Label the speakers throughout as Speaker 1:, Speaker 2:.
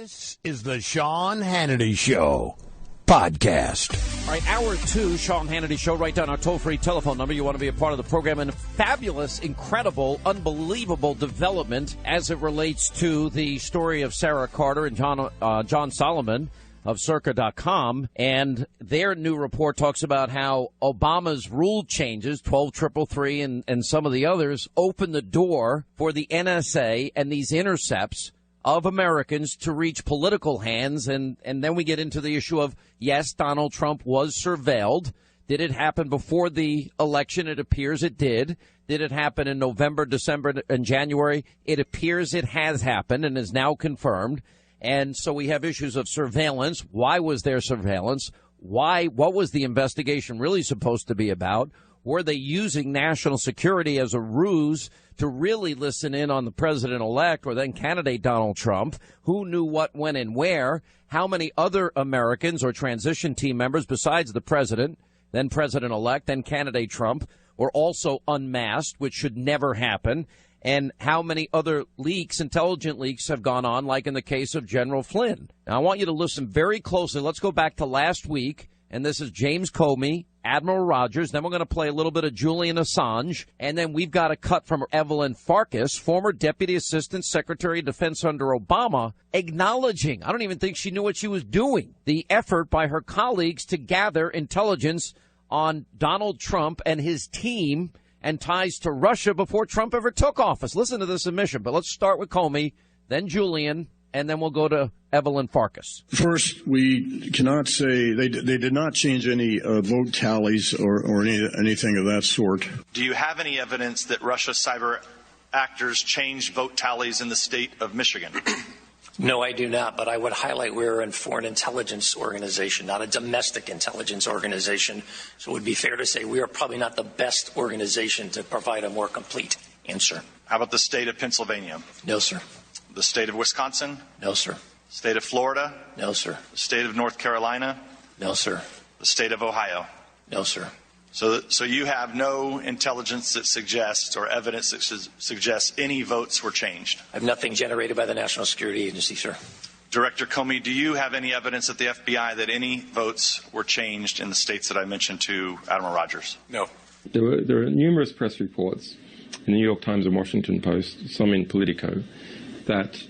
Speaker 1: This is the Sean Hannity Show podcast.
Speaker 2: All right, hour two, Sean Hannity Show. Write down our toll-free telephone number. You want to be a part of the program. And a fabulous, incredible, unbelievable development as it relates to the story of Sara Carter and John Solomon of Circa.com. And their new report talks about how Obama's rule changes, 12333 and some of the others, open the door for the NSA and these intercepts of Americans to reach political hands. And then we get into the issue of, yes, Donald Trump was surveilled. Did it happen before the election? It appears it did. Did it happen in November, December, and January? It appears it has happened and is now confirmed. And so we have issues of surveillance. Why was there surveillance? What was the investigation really supposed to be about? Were they using national security as a ruse to really listen in on the president-elect or then candidate Donald Trump? Who knew what, when, and where? How many other Americans or transition team members besides the president, then president-elect, then candidate Trump, were also unmasked, which should never happen? And how many other leaks, intelligent leaks, have gone on, like in the case of General Flynn? Now, I want you to listen very closely. Let's go back to last week. And this is James Comey, Admiral Rogers. Then we're going to play a little bit of Julian Assange. And then we've got a cut from Evelyn Farkas, former Deputy Assistant Secretary of Defense under Obama, acknowledging, I don't even think she knew what she was doing, the effort by her colleagues to gather intelligence on Donald Trump and his team and ties to Russia before Trump ever took office. Listen to this admission. But let's start with Comey, then Julian, and then we'll go to Evelyn Farkas.
Speaker 3: First, we cannot say they did not change any vote tallies or anything of that sort.
Speaker 4: Do you have any evidence that Russia cyber actors changed vote tallies in the state of Michigan?
Speaker 5: No, I do not, but I would highlight we're a foreign intelligence organization, not a domestic intelligence organization. So it would be fair to say we are probably not the best organization to provide a more complete answer.
Speaker 4: How about the state of Pennsylvania?
Speaker 5: No, sir.
Speaker 4: The state of Wisconsin?
Speaker 5: No, sir.
Speaker 4: State of Florida?
Speaker 5: No, sir.
Speaker 4: The state of North Carolina?
Speaker 5: No, sir.
Speaker 4: The state of Ohio?
Speaker 5: No, sir.
Speaker 4: So you have no intelligence that suggests or evidence that suggests any votes were changed?
Speaker 5: I have nothing generated by the National Security Agency, sir.
Speaker 4: Director Comey, do you have any evidence at the FBI that any votes were changed in the states that I mentioned to Admiral Rogers?
Speaker 6: No. There are numerous press reports in the New York Times and Washington Post, some in Politico, that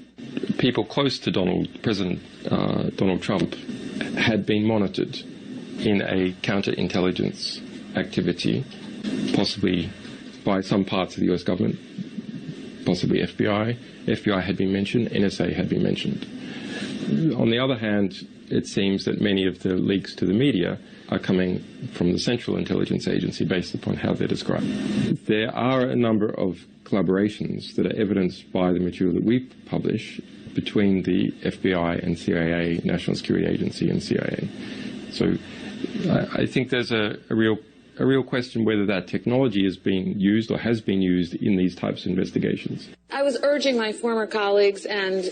Speaker 6: people close to President Donald Trump had been monitored in a counterintelligence activity, possibly by some parts of the U.S. government, possibly FBI. FBI had been mentioned, NSA had been mentioned. On the other hand, it seems that many of the leaks to the media are coming from the Central Intelligence Agency based upon how they're described. There are a number of collaborations that are evidenced by the material that we publish between the FBI and CIA, National Security Agency and CIA. So I think there's a real question whether that technology is being used or has been used in these types of investigations.
Speaker 7: I was urging my former colleagues and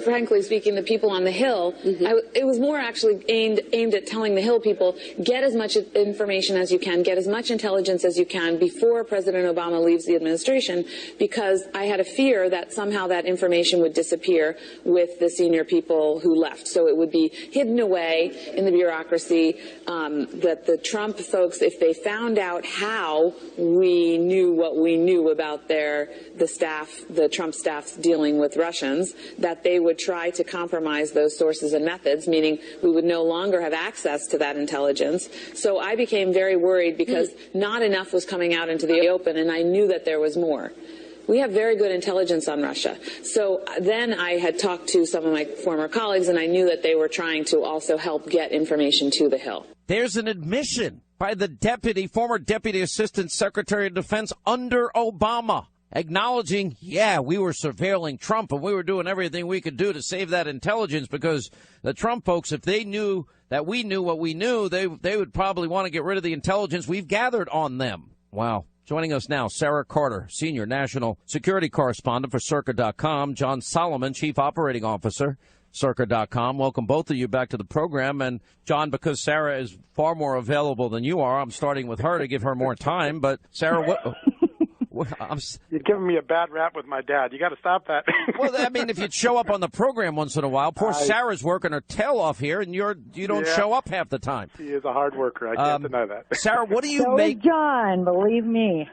Speaker 7: frankly speaking, the people on the Hill, it was more actually aimed at telling the Hill people, get as much information as you can, get as much intelligence as you can before President Obama leaves the administration, because I had a fear that somehow that information would disappear with the senior people who left. So it would be hidden away in the bureaucracy, that the Trump folks, if they found out how we knew what we knew about the Trump staff's dealing with Russians, that they would try to compromise those sources and methods, meaning we would no longer have access to that intelligence. So I became very worried because not enough was coming out into the open, and I knew that there was more. We have very good intelligence on Russia. So then I had talked to some of my former colleagues, and I knew that they were trying to also help get information to the Hill.
Speaker 2: There's an admission by the former Deputy Assistant Secretary of Defense under Obama, acknowledging, yeah, we were surveilling Trump and we were doing everything we could do to save that intelligence, because the Trump folks, if they knew that we knew what we knew, they would probably want to get rid of the intelligence we've gathered on them. Wow. Joining us now, Sara Carter, Senior National Security Correspondent for Circa.com, John Solomon, Chief Operating Officer, Circa.com. Welcome both of you back to the program. And, John, because Sara is far more available than you are, I'm starting with her to give her more time. But, Sara,
Speaker 8: You're giving me a bad rap with my dad. You got to stop that.
Speaker 2: Well, I mean, if you'd show up on the program once in a while, poor Sarah's working her tail off here, and you don't show up half the time.
Speaker 8: She is a hard worker. I can't deny that.
Speaker 2: Sarah, what do you
Speaker 9: so
Speaker 2: make?
Speaker 9: Is John, believe me.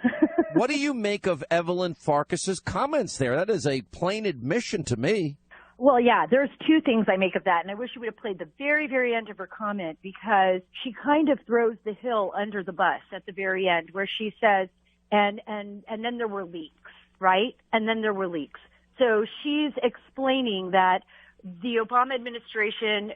Speaker 2: What do you make of Evelyn Farkas's comments there? That is a plain admission to me.
Speaker 9: Well, yeah, there's two things I make of that, and I wish you would have played the very, very end of her comment, because she kind of throws the Hill under the bus at the very end, where she says, and then there were leaks, right? And then there were leaks. So she's explaining that the Obama administration,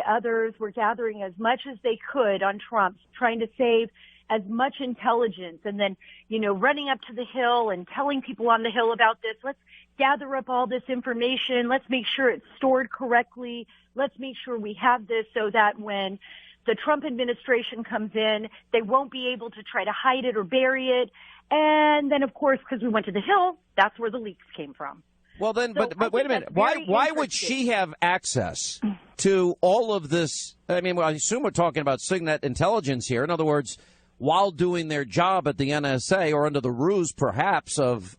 Speaker 9: others were gathering as much as they could on Trump, trying to save as much intelligence, and then, running up to the Hill and telling people on the Hill about this. Let's gather up all this information. Let's make sure it's stored correctly. Let's make sure we have this so that when the Trump administration comes in, they won't be able to try to hide it or bury it. And then, of course, because we went to the Hill, that's where the leaks came from.
Speaker 2: Well, then,
Speaker 9: So
Speaker 2: but wait a minute. Why would she have access to all of this? I mean, I assume we're talking about Signet intelligence here. In other words, while doing their job at the NSA, or under the ruse, perhaps, of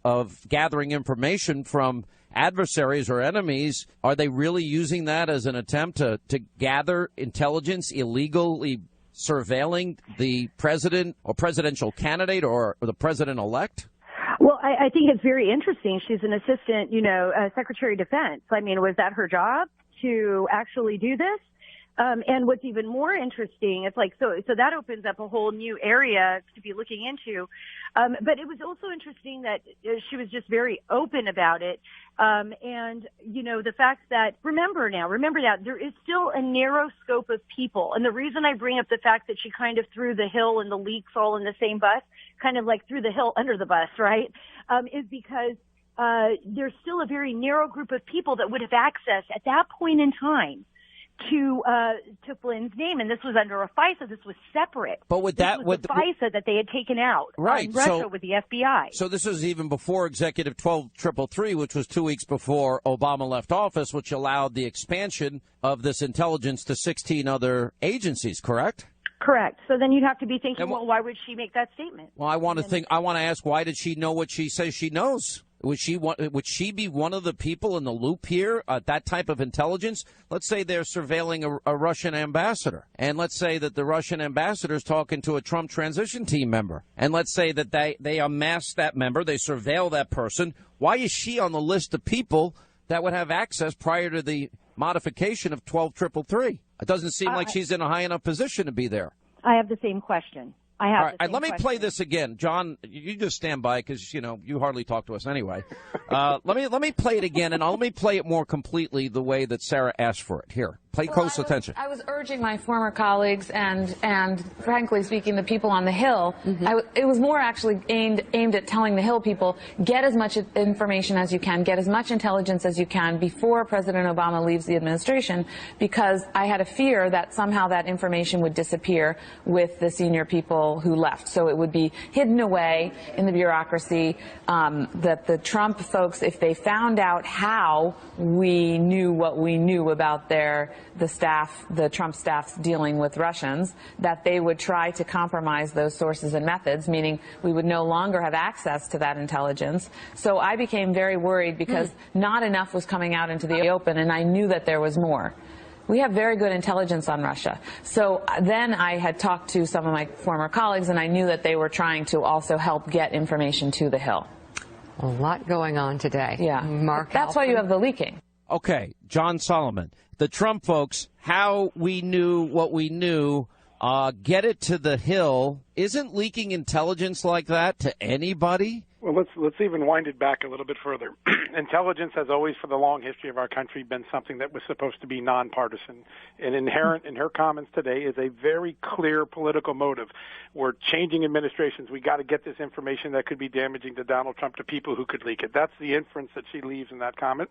Speaker 2: gathering information from adversaries or enemies, are they really using that as an attempt to gather intelligence, illegally surveilling the president or presidential candidate or the president-elect?
Speaker 9: Well, I think it's very interesting. She's an assistant, Secretary of Defense. I mean, was that her job to actually do this? And what's even more interesting, it's like, so that opens up a whole new area to be looking into. But it was also interesting that she was just very open about it. And, the fact that, remember now, there is still a narrow scope of people. And the reason I bring up the fact that she kind of threw the Hill and the leaks all in the same bus, kind of like threw the Hill under the bus, right, is because there's still a very narrow group of people that would have access at that point in time to Flynn's name, and this was under a FISA. This was separate.
Speaker 2: But with that,
Speaker 9: with the FISA that they had taken out,
Speaker 2: right?
Speaker 9: On Russia with the FBI.
Speaker 2: So this was even before Executive 12333, which was 2 weeks before Obama left office, which allowed the expansion of this intelligence to 16 other agencies. Correct?
Speaker 9: Correct. So then you'd have to be thinking, well, why would she make that statement?
Speaker 2: Well, I want to ask, why did she know what she says she knows? Would she be one of the people in the loop here? That type of intelligence? Let's say they're surveilling a Russian ambassador, and let's say that the Russian ambassador is talking to a Trump transition team member, and let's say that they amass that member, they surveil that person. Why is she on the list of people that would have access prior to the modification of 12333? It doesn't seem like she's in a high enough position to be there.
Speaker 9: I have the same question. All right,
Speaker 2: let me play this again, John. You just stand by because you hardly talk to us anyway. Let me play it again, and let me play it more completely the way that Sara asked for it. Here, pay close attention.
Speaker 7: I was urging my former colleagues and frankly speaking, the people on the Hill. It was more actually aimed at telling the Hill people, get as much information as you can, get as much intelligence as you can before President Obama leaves the administration, because I had a fear that somehow that information would disappear with the senior people who left. So it would be hidden away in the bureaucracy, that the Trump folks, if they found out how we knew what we knew about the Trump staff's dealing with Russians, that they would try to compromise those sources and methods, meaning we would no longer have access to that intelligence. So I became very worried because not enough was coming out into the open, and I knew that there was more. We have very good intelligence on Russia. So then I had talked to some of my former colleagues, and I knew that they were trying to also help get information to the Hill.
Speaker 10: A lot going on today.
Speaker 7: Yeah. That's why you have the leaking.
Speaker 2: Okay, John Solomon. The Trump folks, how we knew what we knew, get it to the Hill. Isn't leaking intelligence like that to anybody?
Speaker 8: Well, let's even wind it back a little bit further. Intelligence has always, for the long history of our country, been something that was supposed to be nonpartisan. And inherent in her comments today is a very clear political motive. We're changing administrations. We got to get this information that could be damaging to Donald Trump to people who could leak it. That's the inference that she leaves in that comment,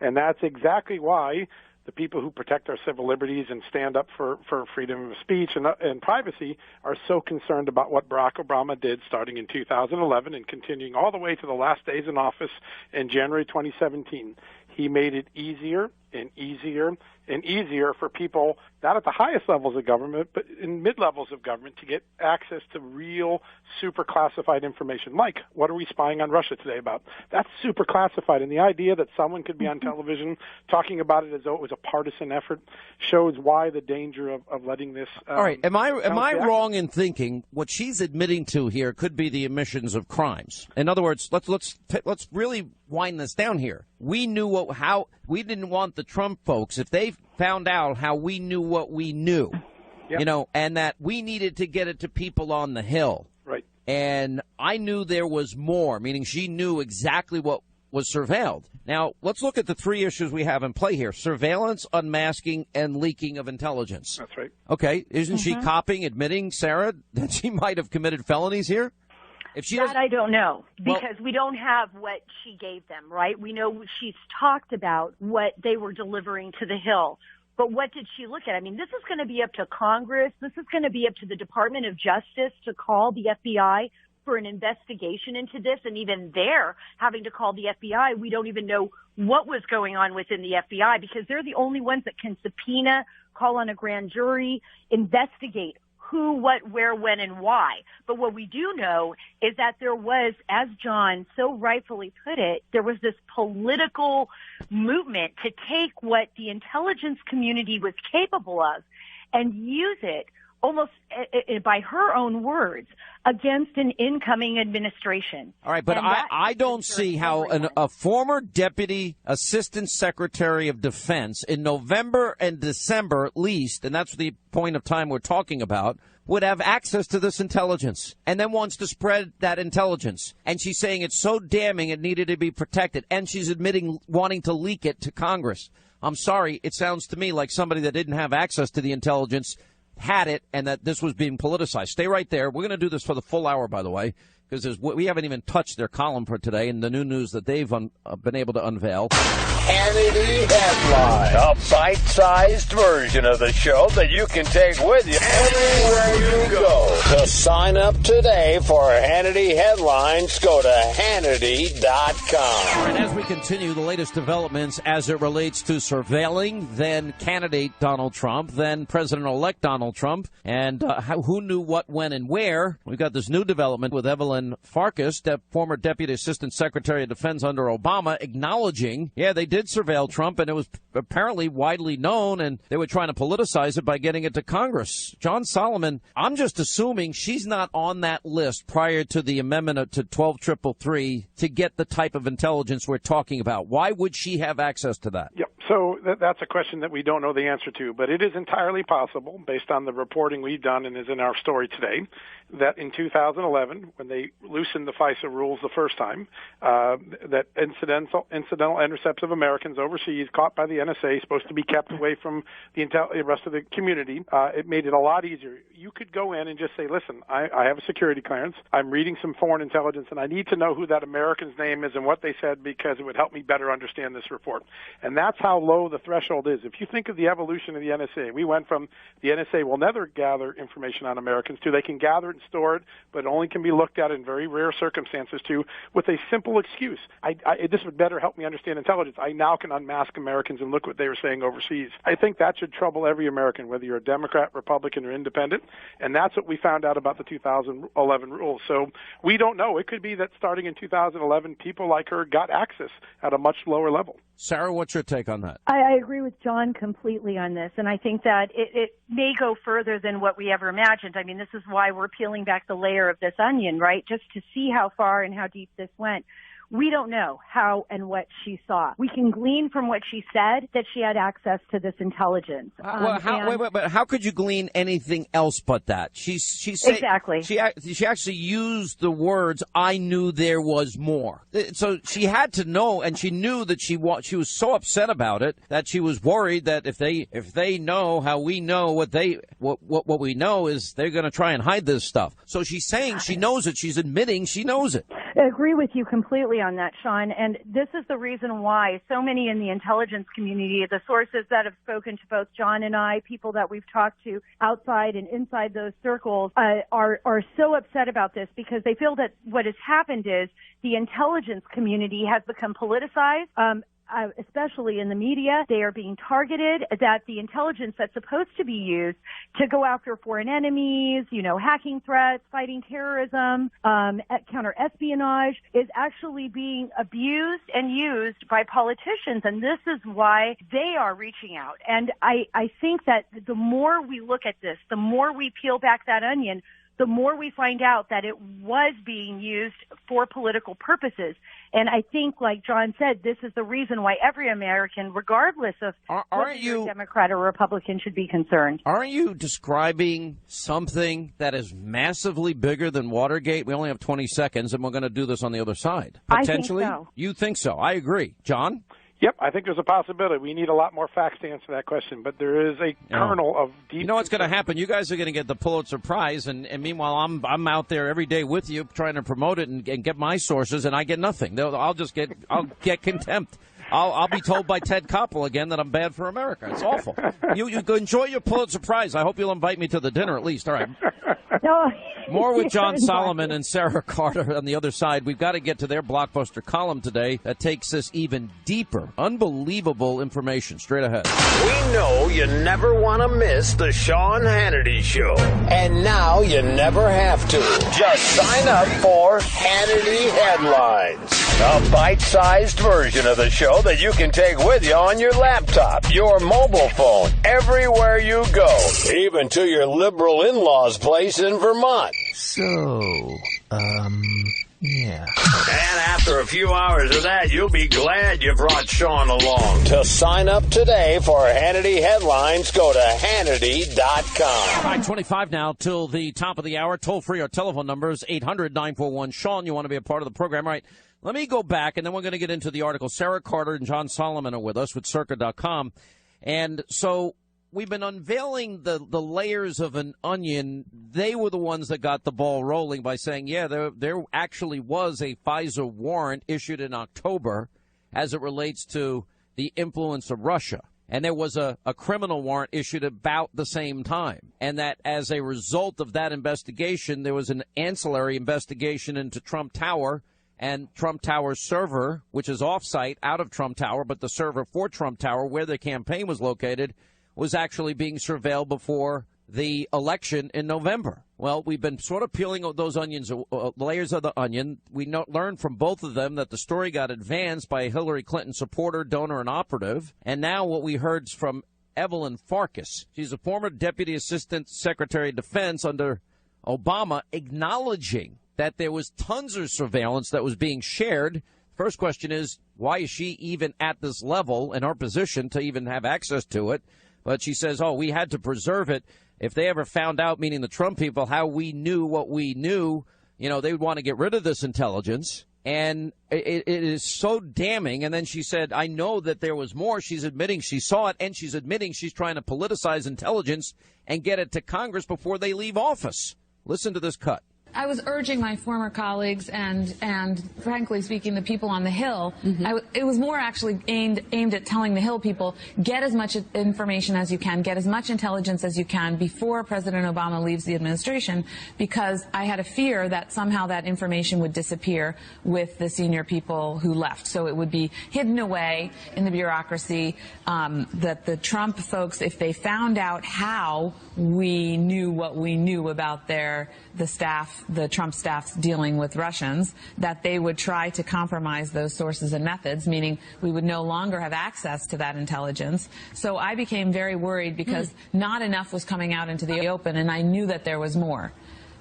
Speaker 8: and that's exactly why the people who protect our civil liberties and stand up for freedom of speech and privacy are so concerned about what Barack Obama did starting in 2011 and continuing all the way to the last days in office in January 2017. He made it easier and easier for people, not at the highest levels of government, but in mid-levels of government, to get access to real super classified information. Like, what are we spying on Russia today about? That's super classified. And the idea that someone could be on television talking about it as though it was a partisan effort shows why the danger of letting this.
Speaker 2: All right. Am I wrong in thinking what she's admitting to here could be the omissions of crimes? In other words, let's really wind this down here. We knew how we didn't want the Trump folks, if they found out how we knew what we knew,
Speaker 8: yep.
Speaker 2: And that we needed to get it to people on the Hill.
Speaker 8: Right.
Speaker 2: And I knew there was more, meaning she knew exactly what was surveilled. Now, let's look at the three issues we have in play here: surveillance, unmasking, and leaking of intelligence.
Speaker 8: That's right.
Speaker 2: Okay. Isn't she admitting, Sarah, that she might have committed felonies here? If she
Speaker 9: I don't know, because we don't have what she gave them, right? We know she's talked about what they were delivering to the Hill. But what did she look at? I mean, this is going to be up to Congress. This is going to be up to the Department of Justice to call the FBI for an investigation into this. And even they're having to call the FBI. We don't even know what was going on within the FBI, because they're the only ones that can subpoena, call on a grand jury, investigate who, what, where, when, and why. But what we do know is that there was, as John so rightfully put it, there was this political movement to take what the intelligence community was capable of and use it, almost by her own words, against an incoming administration.
Speaker 2: All right, but I don't see how a former deputy assistant secretary of defense in November and December at least, and that's the point of time we're talking about, would have access to this intelligence and then wants to spread that intelligence. And she's saying it's so damning it needed to be protected. And she's admitting wanting to leak it to Congress. I'm sorry, it sounds to me like somebody that didn't have access to the intelligence had it, and that this was being politicized. Stay right there. We're going to do this for the full hour, by the way, because we haven't even touched their column for today and the new news that they've been able to unveil.
Speaker 1: Hannity Headline, a bite-sized version of the show that you can take with you everywhere you go. To sign up today for Hannity Headlines, go to Hannity.com.
Speaker 2: And as we continue, the latest developments as it relates to surveilling then candidate Donald Trump, then President-elect Donald Trump, and who knew what, when, and where. We've got this new development with Evelyn Farkas, former Deputy Assistant Secretary of Defense under Obama, acknowledging, they did surveil Trump, and it was apparently widely known, and they were trying to politicize it by getting it to Congress. John Solomon, I'm just assuming she's not on that list prior to the amendment to 12333 to get the type of intelligence we're talking about. Why would she have access to that?
Speaker 8: Yep. So that's a question that we don't know the answer to, but it is entirely possible, based on the reporting we've done and is in our story today, that in 2011, when they loosened the FISA rules the first time, that incidental intercepts of Americans overseas caught by the NSA, supposed to be kept away from the rest of the community, it made it a lot easier. You could go in and just say, listen, I have a security clearance, I'm reading some foreign intelligence, and I need to know who that American's name is and what they said, because it would help me better understand this report. And that's how low the threshold is. If you think of the evolution of the NSA, we went from the NSA will never gather information on Americans to they can gather it and store it, but it only can be looked at in very rare circumstances to, with a simple excuse. This would better help me understand intelligence. I now can unmask Americans and look what they were saying overseas. I think that should trouble every American, whether you're a Democrat, Republican, or independent, and that's what we found out about the 2011 rules. So we don't know. It could be that starting in 2011, people like her got access at a much lower level.
Speaker 2: Sarah, what's your take on that?
Speaker 9: I agree with John completely on this, and I think that it may go further than what we ever imagined. I mean, this is why we're peeling back the layer of this onion, right, just to see how far and how deep this went. We don't know how and what she saw. We can glean from what she said that she had access to this intelligence.
Speaker 2: But how could you glean anything else but that? She said,
Speaker 9: exactly.
Speaker 2: She actually used the words, "I knew there was more." So she had to know, and she knew that she was so upset about it that she was worried that if they know how we know what we know is they're going to try and hide this stuff. So she's saying she knows it. She's admitting she knows it.
Speaker 9: I agree with you completely on that, Sean. And this is the reason why so many in the intelligence community, the sources that have spoken to both John and I, people that we've talked to outside and inside those circles, are so upset about this, because they feel that what has happened is the intelligence community has become politicized. especially in the media, they are being targeted, that the intelligence that's supposed to be used to go after foreign enemies, hacking threats, fighting terrorism, counter-espionage, is actually being abused and used by politicians. And this is why they are reaching out. And I think that the more we look at this, the more we peel back that onion, the more we find out that it was being used for political purposes. And I think, like John said, this is the reason why every American, regardless of whether you're a Democrat or Republican, should be concerned.
Speaker 2: Aren't you describing something that is massively bigger than Watergate? We only have 20 seconds, and we're going to do this on the other side. Potentially?
Speaker 9: I think so.
Speaker 2: You think so? I agree. John?
Speaker 8: Yep, I think there's a possibility. We need a lot more facts to answer that question, but there is a kernel of deep.
Speaker 2: You know what's going to happen? You guys are going to get the Pulitzer Prize, and meanwhile, I'm out there every day with you trying to promote it and get my sources, and I get nothing. I'll get contempt. I'll be told by Ted Koppel again that I'm bad for America. It's awful. You go enjoy your Pulitzer Prize. I hope you'll invite me to the dinner at least. All right.
Speaker 9: No.
Speaker 2: More with John Solomon and Sara Carter on the other side. We've got to get to their blockbuster column today that takes us even deeper. Unbelievable information. Straight ahead.
Speaker 1: We know you never want to miss the Sean Hannity Show. And now you never have to. Just sign up for Hannity Headlines. A bite-sized version of the show that you can take with you on your laptop, your mobile phone, everywhere you go, even to your liberal in-laws' place in Vermont.
Speaker 11: Yeah.
Speaker 1: And after a few hours of that, you'll be glad you brought Sean along. To sign up today for Hannity Headlines, go to Hannity.com.
Speaker 2: All right, 25 now till the top of the hour. Toll free, our telephone number is 800-941-SEAN. You want to be a part of the program. All right, let me go back, and then we're going to get into the article. Sara Carter and John Solomon are with us with Circa.com. And so we've been unveiling the layers of an onion. They were the ones that got the ball rolling by saying, yeah, there actually was a FISA warrant issued in October as it relates to the influence of Russia. And there was a criminal warrant issued about the same time. And that as a result of that investigation, there was an ancillary investigation into Trump Tower and Trump Tower's server, which is off-site out of Trump Tower, but the server for Trump Tower, where the campaign was located, was actually being surveilled before the election in November. Well, we've been sort of peeling those onions, layers of the onion. We learned from both of them that the story got advanced by a Hillary Clinton supporter, donor, and operative. And now what we heard from Evelyn Farkas. She's a former Deputy Assistant Secretary of Defense under Obama, acknowledging that there was tons of surveillance that was being shared. First question is, why is she even at this level in her position to even have access to it? But she says, we had to preserve it. If they ever found out, meaning the Trump people, how we knew what we knew, they would want to get rid of this intelligence. And it is so damning. And then she said, I know that there was more. She's admitting she saw it, and she's admitting she's trying to politicize intelligence and get it to Congress before they leave office. Listen to this cut.
Speaker 7: I was urging my former colleagues and frankly speaking, the people on the Hill. It was more actually aimed at telling the Hill people, get as much information as you can, get as much intelligence as you can before President Obama leaves the administration, because I had a fear that somehow that information would disappear with the senior people who left. So it would be hidden away in the bureaucracy, that the Trump folks, if they found out how we knew what we knew about the Trump staff's dealing with Russians, that they would try to compromise those sources and methods, meaning we would no longer have access to that intelligence. So I became very worried because not enough was coming out into the open, and I knew that there was more.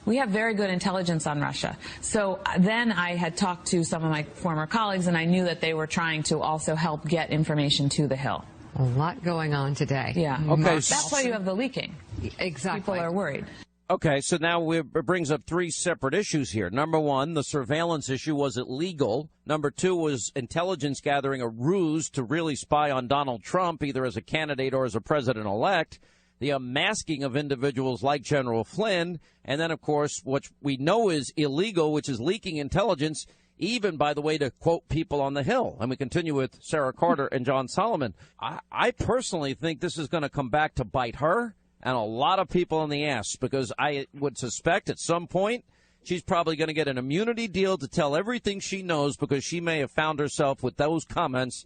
Speaker 7: We have very good intelligence on Russia. So then I had talked to some of my former colleagues, and I knew that they were trying to also help get information to the Hill.
Speaker 10: A lot going on today.
Speaker 7: Yeah.
Speaker 2: Okay.
Speaker 7: That's why you have the leaking.
Speaker 10: Exactly.
Speaker 7: People are worried.
Speaker 2: Okay, so now it brings up three separate issues here. Number one, the surveillance issue, was it legal? Number two, was intelligence gathering a ruse to really spy on Donald Trump, either as a candidate or as a president-elect? The unmasking of individuals like General Flynn. And then, of course, what we know is illegal, which is leaking intelligence, even, by the way, to quote people on the Hill. And we continue with Sara Carter and John Solomon. I personally think this is going to come back to bite her and a lot of people in the ass, because I would suspect at some point she's probably going to get an immunity deal to tell everything she knows, because she may have found herself with those comments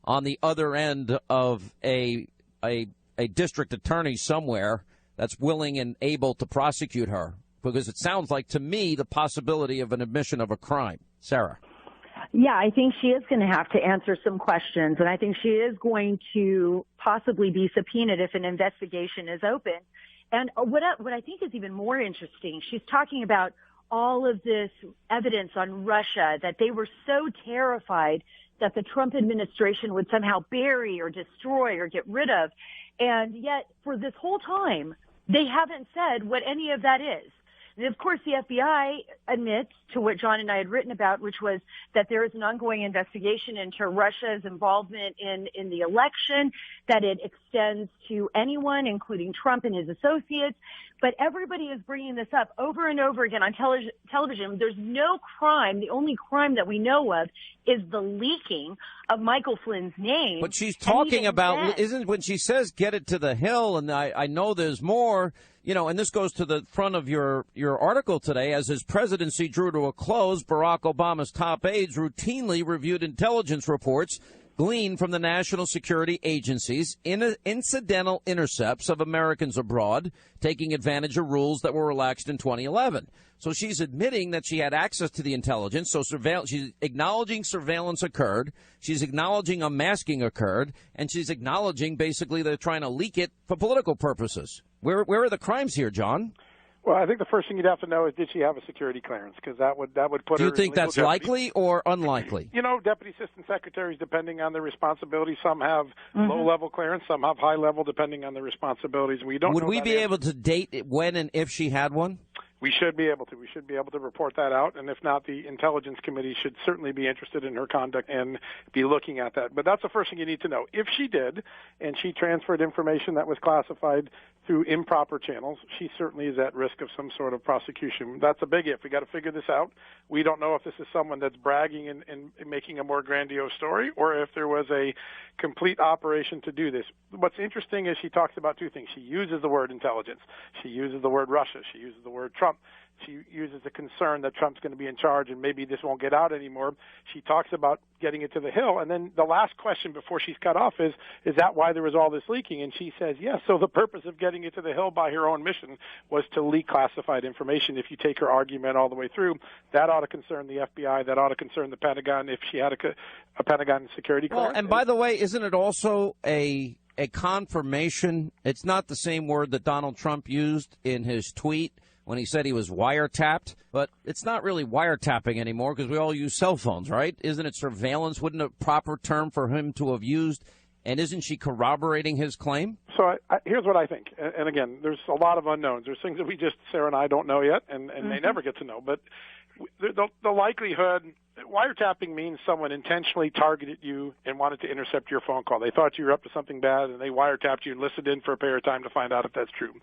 Speaker 2: on the other end of a district attorney somewhere that's willing and able to prosecute her? Because it sounds like, to me, the possibility of an admission of a crime. Sarah.
Speaker 9: Yeah, I think she is going to have to answer some questions, and I think she is going to possibly be subpoenaed if an investigation is open. And what I think is even more interesting, she's talking about all of this evidence on Russia, that they were so terrified that the Trump administration would somehow bury or destroy or get rid of. And yet, for this whole time, they haven't said what any of that is. And of course, the FBI admits to what John and I had written about, which was that there is an ongoing investigation into Russia's involvement in the election, that it extends to anyone, including Trump and his associates. But everybody is bringing this up over and over again on television. There's no crime. The only crime that we know of is the leaking of Michael Flynn's name.
Speaker 2: But she's talking about, isn't when she says get it to the Hill, and I know there's more, and this goes to the front of your article today. As his presidency drew to a close, Barack Obama's top aides routinely reviewed intelligence reports gleaned from the national security agencies in incidental intercepts of Americans abroad, taking advantage of rules that were relaxed in 2011. So she's admitting that she had access to the intelligence. So she's acknowledging surveillance occurred. She's acknowledging unmasking occurred. And she's acknowledging basically they're trying to leak it for political purposes. Where are the crimes here, John?
Speaker 8: Well, I think the first thing you'd have to know is, did she have a security clearance? Because that would put her.
Speaker 2: Do you think that's
Speaker 8: jeopardy.
Speaker 2: Likely or unlikely?
Speaker 8: Deputy assistant secretaries, depending on their responsibilities, some have low-level clearance, some have high-level, depending on their responsibilities.
Speaker 2: Would we be able to date when and if she had one?
Speaker 8: We should be able to. We should be able to report that out, and if not, the Intelligence Committee should certainly be interested in her conduct and be looking at that. But that's the first thing you need to know. If she did, and she transferred information that was classified through improper channels, she certainly is at risk of some sort of prosecution. That's a big if. We got to figure this out. We don't know if this is someone that's bragging and making a more grandiose story, or if there was a complete operation to do this. What's interesting is she talks about two things. She uses the word intelligence. She uses the word Russia. She uses the word Trump. She uses a concern that Trump's going to be in charge and maybe this won't get out anymore. She talks about getting it to the Hill. And then the last question before she's cut off is that why there was all this leaking? And she says, yes. So the purpose of getting it to the Hill by her own mission was to leak classified information. If you take her argument all the way through, that ought to concern the FBI. That ought to concern the Pentagon if she had a Pentagon security clearance.
Speaker 2: Well, and by the way, isn't it also a confirmation? It's not the same word that Donald Trump used in his tweet when he said he was wiretapped, but it's not really wiretapping anymore because we all use cell phones, right? Isn't it surveillance? Wouldn't a proper term for him to have used? And isn't she corroborating his claim?
Speaker 8: So here's what I think. And again, there's a lot of unknowns. There's things that Sarah and I don't know yet, and may never get to know. But the likelihood, wiretapping means someone intentionally targeted you and wanted to intercept your phone call. They thought you were up to something bad, and they wiretapped you and listened in for a period of time to find out if that's true.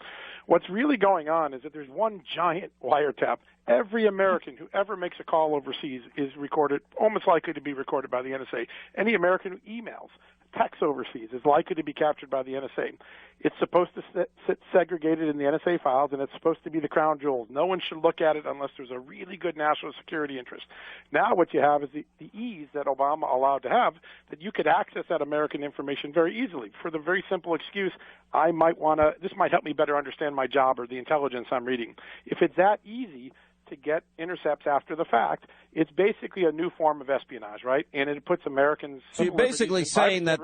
Speaker 8: What's really going on is that there's one giant wiretap. Every American who ever makes a call overseas is recorded, almost likely to be recorded by the NSA. Any American who emails, texts overseas is likely to be captured by the NSA. It's supposed to sit segregated in the NSA files, and it's supposed to be the crown jewels. No one should look at it unless there's a really good national security interest. Now what you have is the ease that Obama allowed to have, that you could access that American information very easily for the very simple excuse, this might help me better understand my job or the intelligence I'm reading. If it's that easy to get intercepts after the fact, it's basically a new form of espionage, right? And it puts Americans...
Speaker 2: So you're basically saying that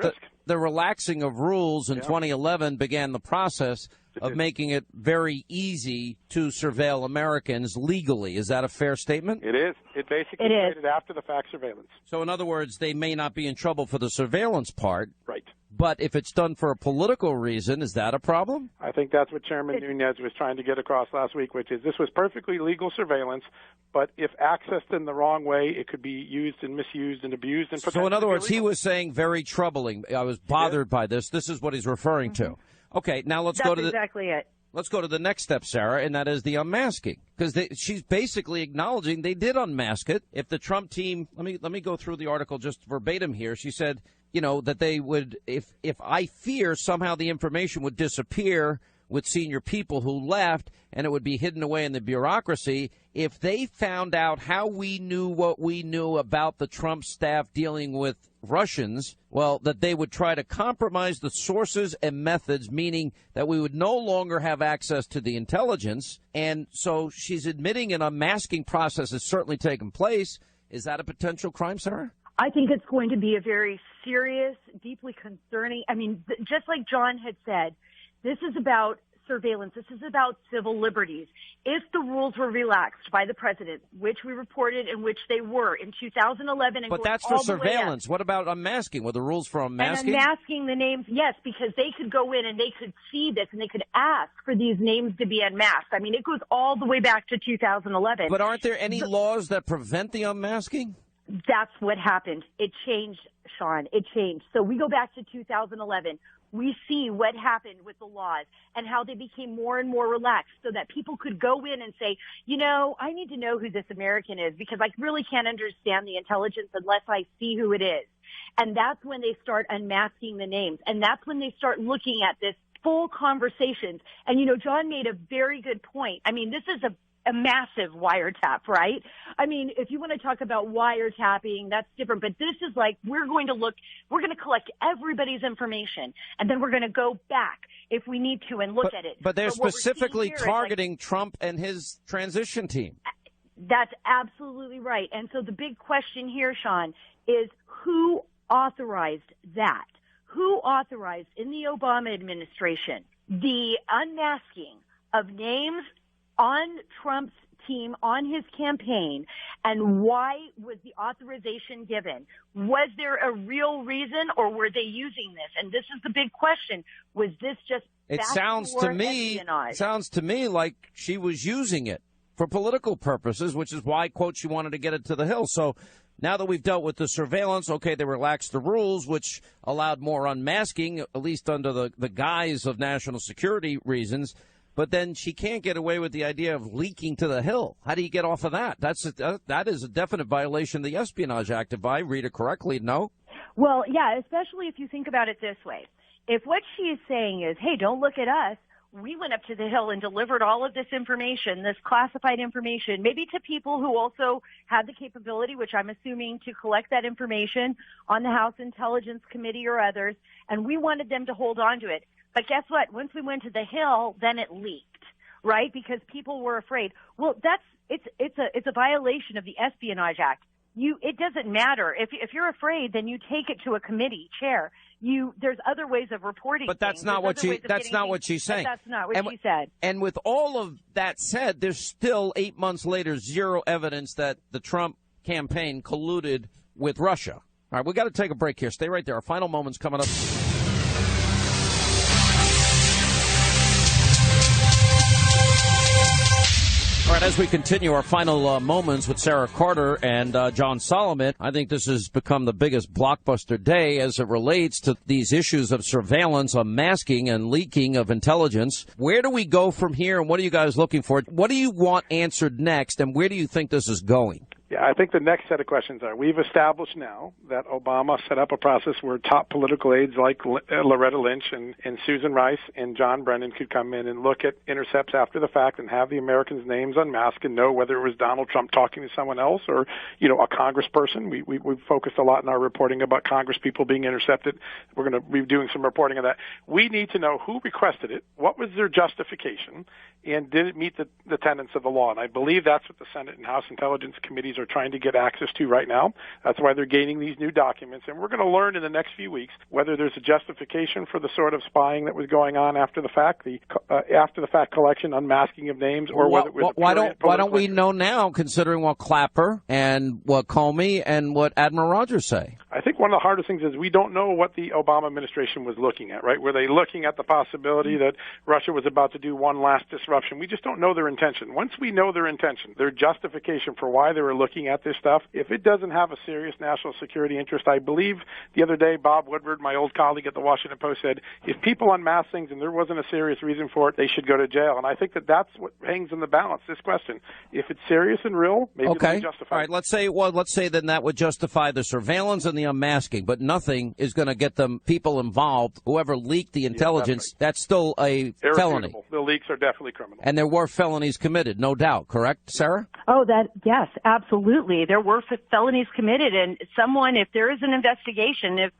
Speaker 2: the relaxing of rules in 2011 began the process of making it very easy to surveil Americans legally. Is that a fair statement?
Speaker 8: It is. It basically created after-the-fact surveillance.
Speaker 2: So in other words, they may not be in trouble for the surveillance part.
Speaker 8: Right.
Speaker 2: But if it's done for a political reason, is that a problem?
Speaker 8: I think that's what Chairman Nunes was trying to get across last week, which is this was perfectly legal surveillance, but if accessed in the wrong way, it could be used and misused and abused. And
Speaker 2: so in other words, he was saying very troubling. I was bothered by this. This is what he's referring to. Okay, now let's go to
Speaker 9: exactly it.
Speaker 2: Let's go to the next step, Sarah, and that is the unmasking. Because she's basically acknowledging they did unmask it. If the Trump team, let me go through the article just verbatim here. She said, that they would, if I fear somehow the information would disappear with senior people who left, and it would be hidden away in the bureaucracy. If they found out how we knew what we knew about the Trump staff dealing with Russians, well, that they would try to compromise the sources and methods, meaning that we would no longer have access to the intelligence. And so she's admitting an unmasking process has certainly taken place. Is that a potential crime, Sarah?
Speaker 9: I think it's going to be a very serious, deeply concerning. I mean, just like John had said, this is about surveillance. This is about civil liberties. If the rules were relaxed by the president, which we reported in which they were in 2011.
Speaker 2: But that's for surveillance. What about unmasking? Were the rules for unmasking?
Speaker 9: And unmasking the names, yes, because they could go in and they could see this and they could ask for these names to be unmasked. I mean, it goes all the way back to 2011.
Speaker 2: But aren't there any laws that prevent the unmasking?
Speaker 9: That's what happened. It changed, Sean. It changed. So we go back to 2011. We see what happened with the laws and how they became more and more relaxed so that people could go in and say, you know, I need to know who this American is because I really can't understand the intelligence unless I see who it is. And that's when they start unmasking the names. And that's when they start looking at this full conversations. And, you know, John made a very good point. I mean, this is a massive wiretap, right? I mean, if you want to talk about wiretapping, that's different. But this is like, we're going to collect everybody's information, and then we're going to go back if we need to and look at it.
Speaker 2: But they're specifically targeting Trump and his transition team.
Speaker 9: That's absolutely right. And so the big question here, Sean, is who authorized that? Who authorized in the Obama administration the unmasking of names on Trump's team, on his campaign, and why was the authorization given? Was there a real reason, or were they using this? And this is the big question. Was this just
Speaker 2: sounds to me like she was using it for political purposes, which is why, quote, she wanted to get it to the Hill. So now that we've dealt with the surveillance, okay, they relaxed the rules, which allowed more unmasking, at least under the guise of national security reasons. But then she can't get away with the idea of leaking to the Hill. How do you get off of that? That is a definite violation of the Espionage Act, if I read it correctly, no?
Speaker 9: Well, yeah, especially if you think about it this way. If what she is saying is, hey, don't look at us, we went up to the Hill and delivered all of this information, this classified information, maybe to people who also had the capability, which I'm assuming, to collect that information on the House Intelligence Committee or others, and we wanted them to hold on to it. But guess what? Once we went to the Hill, then it leaked, right? Because people were afraid. Well, it's a violation of the Espionage Act. It doesn't matter if you're afraid, then you take it to a committee chair. There's other ways of reporting.
Speaker 2: But that's not what she's saying.
Speaker 9: That's not what she said.
Speaker 2: And with all of that said, there's still 8 months later zero evidence that the Trump campaign colluded with Russia. All right, we got to take a break here. Stay right there. Our final moments coming up. All right, as we continue our final moments with Sarah Carter and John Solomon, I think this has become the biggest blockbuster day as it relates to these issues of surveillance, unmasking, and leaking of intelligence. Where do we go from here, and what are you guys looking for? What do you want answered next, and where do you think this is going?
Speaker 8: Yeah, I think the next set of questions are, we've established now that Obama set up a process where top political aides like Loretta Lynch and Susan Rice and John Brennan could come in and look at intercepts after the fact and have the Americans' names unmasked and know whether it was Donald Trump talking to someone else or, you know, a congressperson. We've focused a lot in our reporting about congresspeople being intercepted. We're going to be doing some reporting on that. We need to know who requested it, what was their justification, and did it meet the tenets of the law? And I believe that's what the Senate and House Intelligence Committees are trying to get access to right now. That's why they're gaining these new documents. And we're going to learn in the next few weeks whether there's a justification for the sort of spying that was going on after the fact, after the fact collection, unmasking of names, or whether it was
Speaker 2: why don't we know now, considering what Clapper and what Comey and what Admiral Rogers say?
Speaker 8: I think one of the hardest things is we don't know what the Obama administration was looking at, right? Were they looking at the possibility that Russia was about to do one last disruption? We just don't know their intention. Once we know their intention, their justification for why they were looking at this stuff, if it doesn't have a serious national security interest, I believe the other day Bob Woodward, my old colleague at the Washington Post, said if people unmask things and there wasn't a serious reason for it, they should go to jail. And I think that's what hangs in the balance, this question. If it's serious and real, maybe it'll be justified.
Speaker 2: All right, let's say then that would justify the surveillance and the unmasking asking, but nothing is going to get them people involved. Whoever leaked the intelligence, that's still a felony.
Speaker 8: The leaks are definitely criminal.
Speaker 2: And there were felonies committed, no doubt, correct, Sarah?
Speaker 9: Oh, yes, absolutely. There were felonies committed, and someone, if there is an investigation, if,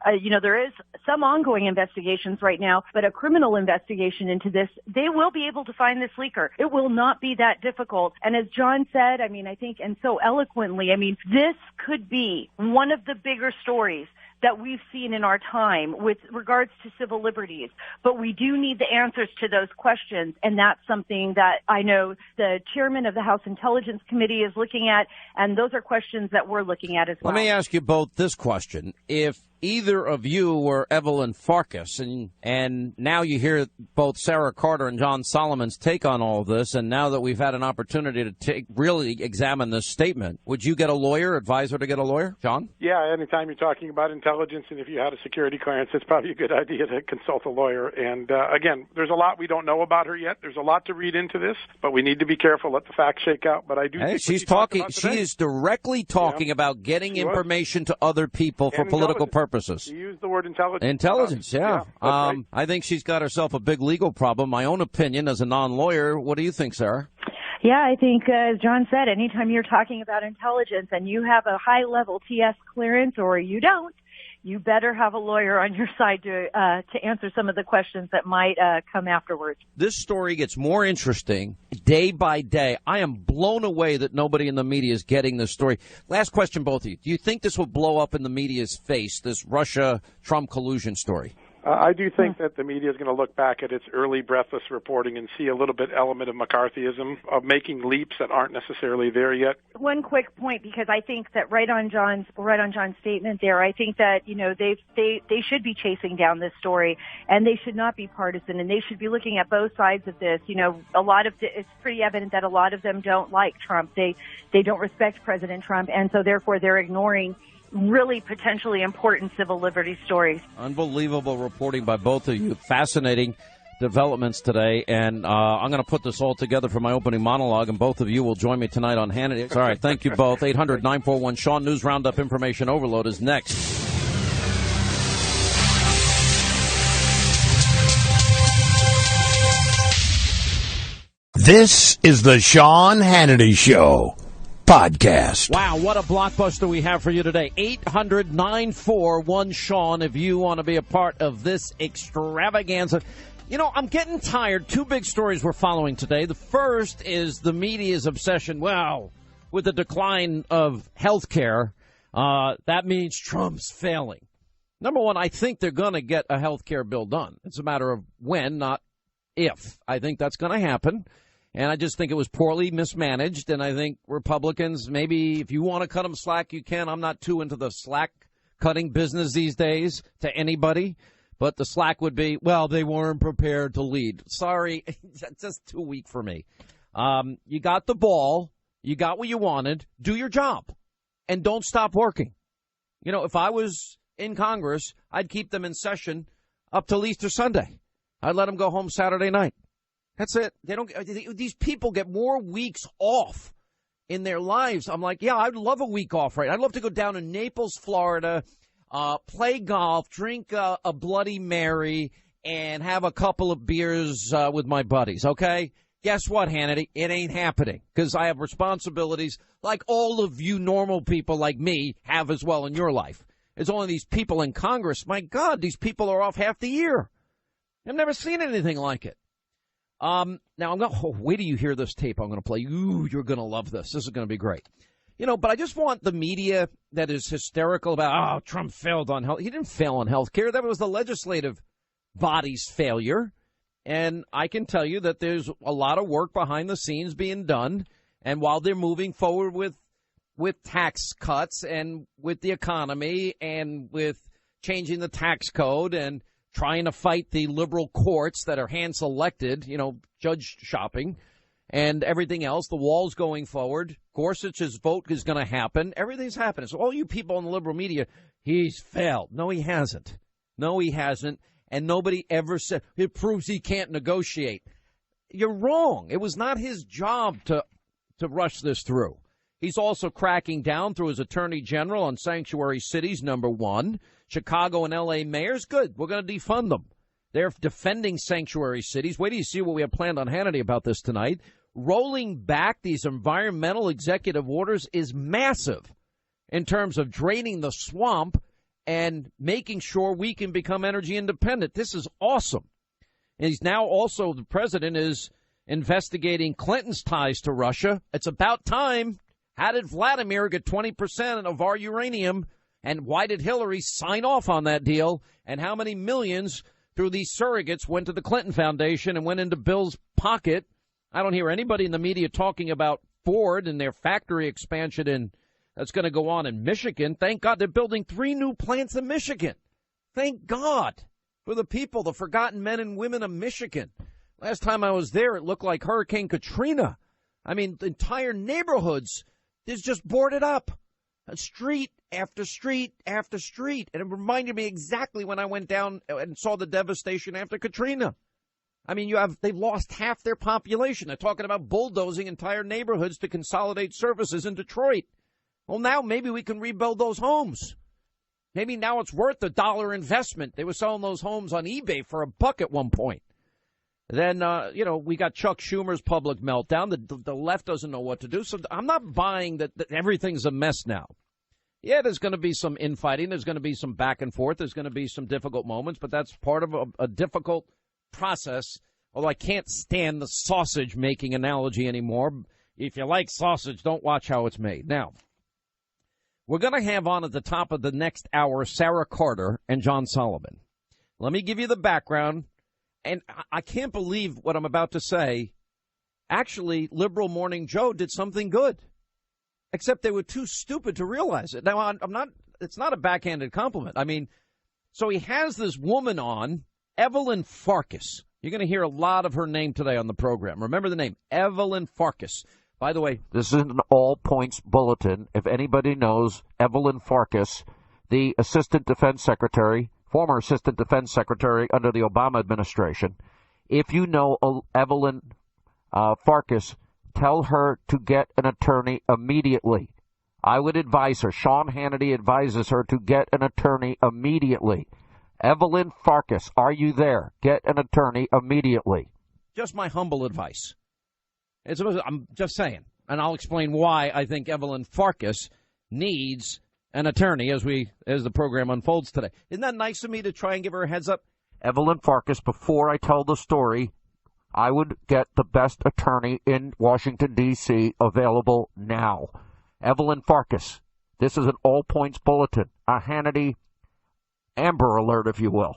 Speaker 9: there is some ongoing investigations right now, but a criminal investigation into this, they will be able to find this leaker. It will not be that difficult. And as John said, I think, and so eloquently, this could be one of the bigger stories that we've seen in our time with regards to civil liberties. But we do need the answers to those questions, and that's something that I know the chairman of the House Intelligence Committee is looking at, and those are questions that we're looking at as well.
Speaker 2: Let me ask you both this question. If either of you were Evelyn Farkas, and now you hear both Sarah Carter and John Solomon's take on all of this, and now that we've had an opportunity to really examine this statement, would you get a lawyer, advise her to get a lawyer? John?
Speaker 8: Yeah, anytime you're talking about intelligence, and if you had a security clearance, it's probably a good idea to consult a lawyer. And again, there's a lot we don't know about her yet. There's a lot to read into this, but we need to be careful, let the facts shake out. But I do think
Speaker 2: she's talking, she is directly talking about getting information to other people for political purposes.
Speaker 8: You use the word intelligence.
Speaker 2: Intelligence, yeah.
Speaker 8: Right.
Speaker 2: I think she's got herself a big legal problem. My own opinion as a non-lawyer. What do you think, Sarah?
Speaker 9: Yeah, I think, as John said, anytime you're talking about intelligence and you have a high-level TS clearance or you don't, you better have a lawyer on your side to answer some of the questions that might come afterwards.
Speaker 2: This story gets more interesting day by day. I am blown away that nobody in the media is getting this story. Last question, both of you. Do you think this will blow up in the media's face, this Russia-Trump collusion story?
Speaker 8: I do think that the media is going to look back at its early breathless reporting and see a little bit element of McCarthyism, of making leaps that aren't necessarily there yet.
Speaker 9: One quick point, because I think that right on John's statement there, I think that they should be chasing down this story, and they should not be partisan, and they should be looking at both sides of this. It's pretty evident that a lot of them don't like Trump. They don't respect President Trump, and so therefore they're ignoring really potentially important civil liberties stories.
Speaker 2: Unbelievable reporting by both of you. Fascinating developments today. And I'm going to put this all together for my opening monologue, and both of you will join me tonight on Hannity. All right, thank you both. 800-941-SEAN. News Roundup Information Overload is next.
Speaker 1: This is the Sean Hannity Show podcast.
Speaker 2: Wow, what a blockbuster we have for you today. 800-941-SEAN if you want to be a part of this extravaganza. I'm getting tired. Two big stories we're following today. The first is the media's obsession, with the decline of health care. That means Trump's failing. Number one, I think they're going to get a health care bill done. It's a matter of when, not if. I think that's going to happen. And I just think it was poorly mismanaged. And I think Republicans, maybe if you want to cut them slack, you can. I'm not too into the slack cutting business these days to anybody. But the slack would be, they weren't prepared to lead. Sorry, that's just too weak for me. You got the ball. You got what you wanted. Do your job. And don't stop working. If I was in Congress, I'd keep them in session up till Easter Sunday. I'd let them go home Saturday night. That's it. These people get more weeks off in their lives. I'm like, I'd love a week off, right? I'd love to go down to Naples, Florida, play golf, drink a Bloody Mary, and have a couple of beers with my buddies, okay? Guess what, Hannity? It ain't happening because I have responsibilities like all of you normal people like me have as well in your life. There's only these people in Congress. My God, these people are off half the year. I've never seen anything like it. Now, wait till you hear this tape I'm going to play. Ooh, you're going to love this. This is going to be great. But I just want the media that is hysterical about, Trump failed on health. He didn't fail on health care. That was the legislative body's failure. And I can tell you that there's a lot of work behind the scenes being done. And while they're moving forward with tax cuts and with the economy and with changing the tax code and trying to fight the liberal courts that are hand-selected, judge shopping and everything else. The wall's going forward. Gorsuch's vote is going to happen. Everything's happening. So all you people in the liberal media, he's failed. No, he hasn't. And nobody ever said, it proves he can't negotiate. You're wrong. It was not his job to rush this through. He's also cracking down through his attorney general on sanctuary cities, number one. Chicago and L.A. mayors, good. We're going to defund them. They're defending sanctuary cities. Wait till you see what we have planned on Hannity about this tonight. Rolling back these environmental executive orders is massive in terms of draining the swamp and making sure we can become energy independent. This is awesome. And he's now also, the president is investigating Clinton's ties to Russia. It's about time. How did Vladimir get 20% of our uranium? And why did Hillary sign off on that deal? And how many millions through these surrogates went to the Clinton Foundation and went into Bill's pocket? I don't hear anybody in the media talking about Ford and their factory expansion that's going to go on in Michigan. Thank God they're building 3 new plants in Michigan. Thank God for the people, the forgotten men and women of Michigan. Last time I was there, it looked like Hurricane Katrina. I mean, the entire neighborhoods is just boarded up. Street after street after street. And it reminded me exactly when I went down and saw the devastation after Katrina. I mean, they've lost half their population. They're talking about bulldozing entire neighborhoods to consolidate services in Detroit. Well, now maybe we can rebuild those homes. Maybe now it's worth $1 investment. They were selling those homes on eBay for $1 at one point. Then, we got Chuck Schumer's public meltdown. The left doesn't know what to do. So I'm not buying that everything's a mess now. Yeah, there's going to be some infighting. There's going to be some back and forth. There's going to be some difficult moments, but that's part of a difficult process. Although I can't stand the sausage making analogy anymore. If you like sausage, don't watch how it's made. Now, we're going to have on at the top of the next hour Sara Carter and John Solomon. Let me give you the background. And I can't believe what I'm about to say. Actually, Liberal Morning Joe did something good, except they were too stupid to realize it. Now, it's not a backhanded compliment. I mean, so he has this woman on, Evelyn Farkas. You're going to hear a lot of her name today on the program. Remember the name, Evelyn Farkas. By the way, this is an all-points bulletin. If anybody knows Evelyn Farkas, the Assistant Defense Secretary, former Assistant Defense Secretary under the Obama administration. If you know Evelyn Farkas, tell her to get an attorney immediately. I would advise her. Sean Hannity advises her to get an attorney immediately. Evelyn Farkas, are you there? Get an attorney immediately. Just my humble advice. I'm just saying, and I'll explain why I think Evelyn Farkas needs an attorney as the program unfolds today. Isn't that nice of me to try and give her a heads up? Evelyn Farkas, before I tell the story, I would get the best attorney in Washington, D.C. available now. Evelyn Farkas, this is an all-points bulletin, a Hannity Amber Alert, if you will.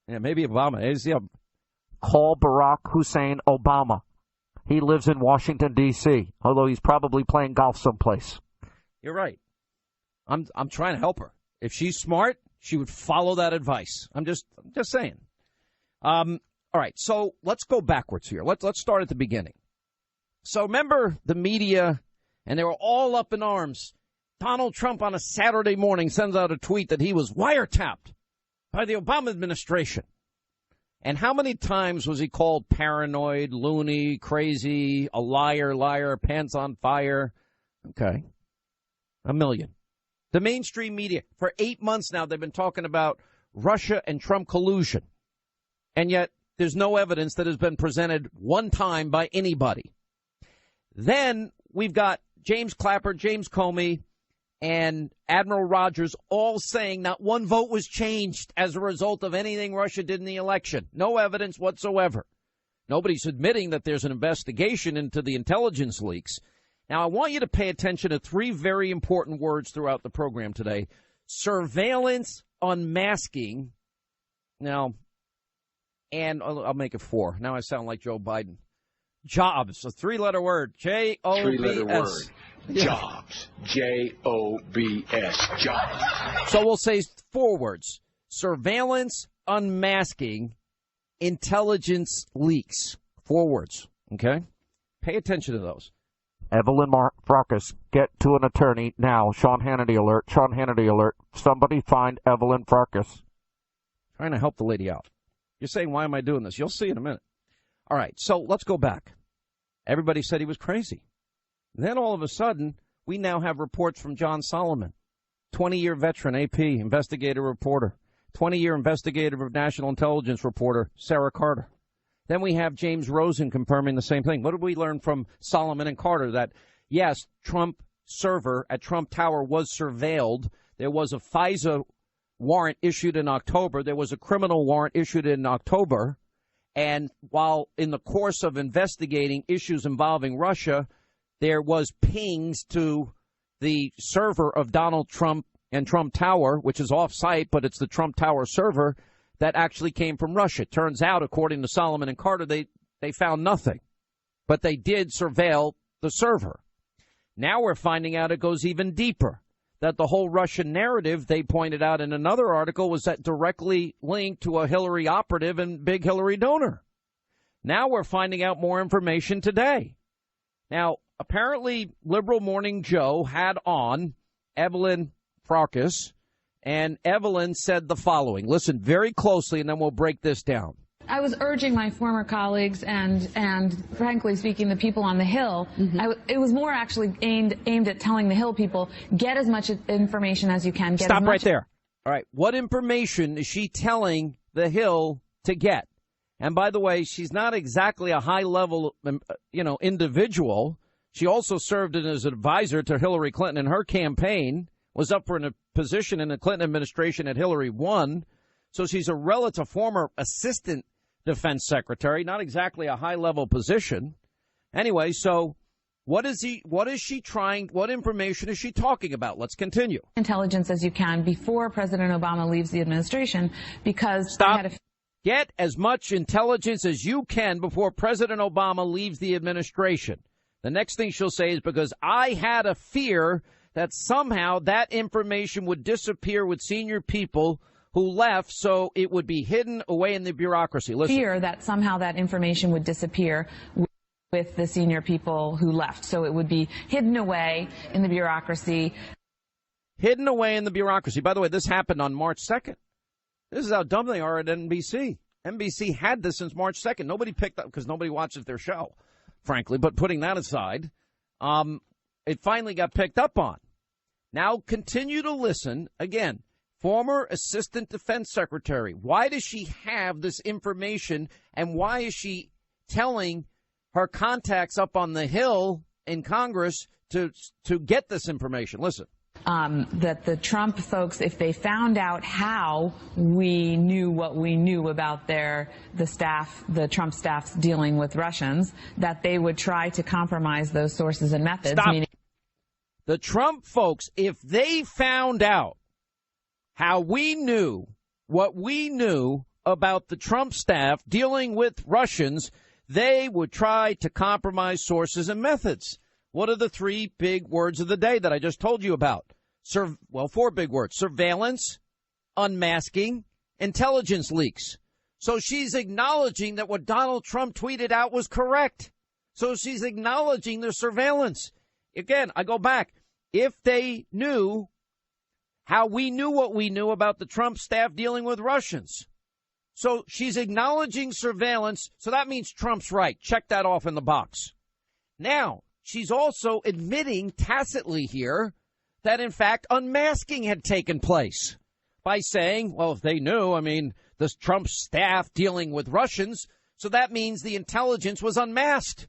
Speaker 2: Yeah, maybe Obama. Call Barack Hussein Obama. He lives in Washington, D.C., although he's probably playing golf someplace. You're right. I'm trying to help her. If she's smart, she would follow that advice. I'm just saying. All right, so let's go backwards here. Let's start at the beginning. So remember the media, and they were all up in arms. Donald Trump on a Saturday morning sends out a tweet that he was wiretapped by the Obama administration. And how many times was he called paranoid, loony, crazy, a liar, pants on fire? Okay. 1 million. The mainstream media, for 8 months now, they've been talking about Russia and Trump collusion. And yet there's no evidence that has been presented one time by anybody. Then we've got James Clapper, James Comey, and Admiral Rogers all saying not one vote was changed as a result of anything Russia did in the election. No evidence whatsoever. Nobody's admitting that there's an investigation into the intelligence leaks. Now, I want you to pay attention to 3 very important words throughout the program today. Surveillance, unmasking. Now, and I'll make it 4. Now I sound like Joe Biden. Jobs, a 3-letter word. J-O-B-S.
Speaker 1: 3-letter word. Jobs. J-O-B-S. Jobs.
Speaker 2: So we'll say 4 words. Surveillance, unmasking, intelligence leaks. 4 words. Okay? Pay attention to those. Evelyn Farkas, get to an attorney now. Sean Hannity alert. Sean Hannity alert. Somebody find Evelyn Farkas. Trying to help the lady out. You're saying, why am I doing this? You'll see in a minute. All right, so let's go back. Everybody said he was crazy. Then all of a sudden, we now have reports from John Solomon, 20-year veteran, AP, investigative reporter, 20-year investigative national intelligence reporter, Sara Carter. Then we have James Rosen confirming the same thing. What did we learn from Solomon and Carter? That, yes, Trump server at Trump Tower was surveilled. There was a FISA warrant issued in October. There was a criminal warrant issued in October. And while in the course of investigating issues involving Russia, there was pings to the server of Donald Trump and Trump Tower, which is off-site, but it's the Trump Tower server that actually came from Russia. Turns out, according to Solomon and Carter, they found nothing. But they did surveil the server. Now we're finding out it goes even deeper, that the whole Russian narrative, they pointed out in another article, was that directly linked to a Hillary operative and big Hillary donor. Now we're finding out more information today. Now, apparently, Liberal Morning Joe had on Evelyn Farkas, and Evelyn said the following. Listen very closely, and then we'll break this down.
Speaker 7: I was urging my former colleagues and frankly speaking, the people on the Hill, it was more actually aimed at telling the Hill people, get as much information as you can.
Speaker 2: Stop right there. All right. What information is she telling the Hill to get? And by the way, she's not exactly a high-level, individual. She also served as an advisor to Hillary Clinton in her campaign, was up for a position in the Clinton administration that Hillary won. So she's a relative former assistant defense secretary, not exactly a high-level position. Anyway, so what information is she talking about? Let's continue.
Speaker 7: Intelligence as you can before President Obama leaves the administration, because
Speaker 2: Stop. Get as much intelligence as you can before President Obama leaves the administration. The next thing she'll say is, because I had a fear that somehow that information would disappear with senior people who left, so it would be hidden away in the bureaucracy. Listen.
Speaker 7: Fear that somehow that information would disappear with the senior people who left. So it would be hidden away in the bureaucracy.
Speaker 2: Hidden away in the bureaucracy. By the way, this happened on March 2nd. This is how dumb they are at NBC. NBC had this since March 2nd. Nobody picked up because nobody watches their show, frankly. But putting that aside, it finally got picked up on. Now continue to listen. Again, former Assistant Defense Secretary. Why does she have this information, and why is she telling her contacts up on the Hill in Congress to get this information? Listen.
Speaker 7: That the Trump folks, if they found out how we knew what we knew about the Trump staff's dealing with Russians, that they would try to compromise those sources and methods.
Speaker 2: Stop. The Trump folks, if they found out how we knew what we knew about the Trump staff dealing with Russians, they would try to compromise sources and methods. What are the three big words of the day that I just told you about? Four big words: surveillance, unmasking, intelligence leaks. So she's acknowledging that what Donald Trump tweeted out was correct. So she's acknowledging the surveillance. Again, I go back. If they knew how we knew what we knew about the Trump staff dealing with Russians. So she's acknowledging surveillance. So that means Trump's right. Check that off in the box. Now, she's also admitting tacitly here that, in fact, unmasking had taken place by saying, well, if they knew, the Trump staff dealing with Russians, so that means the intelligence was unmasked.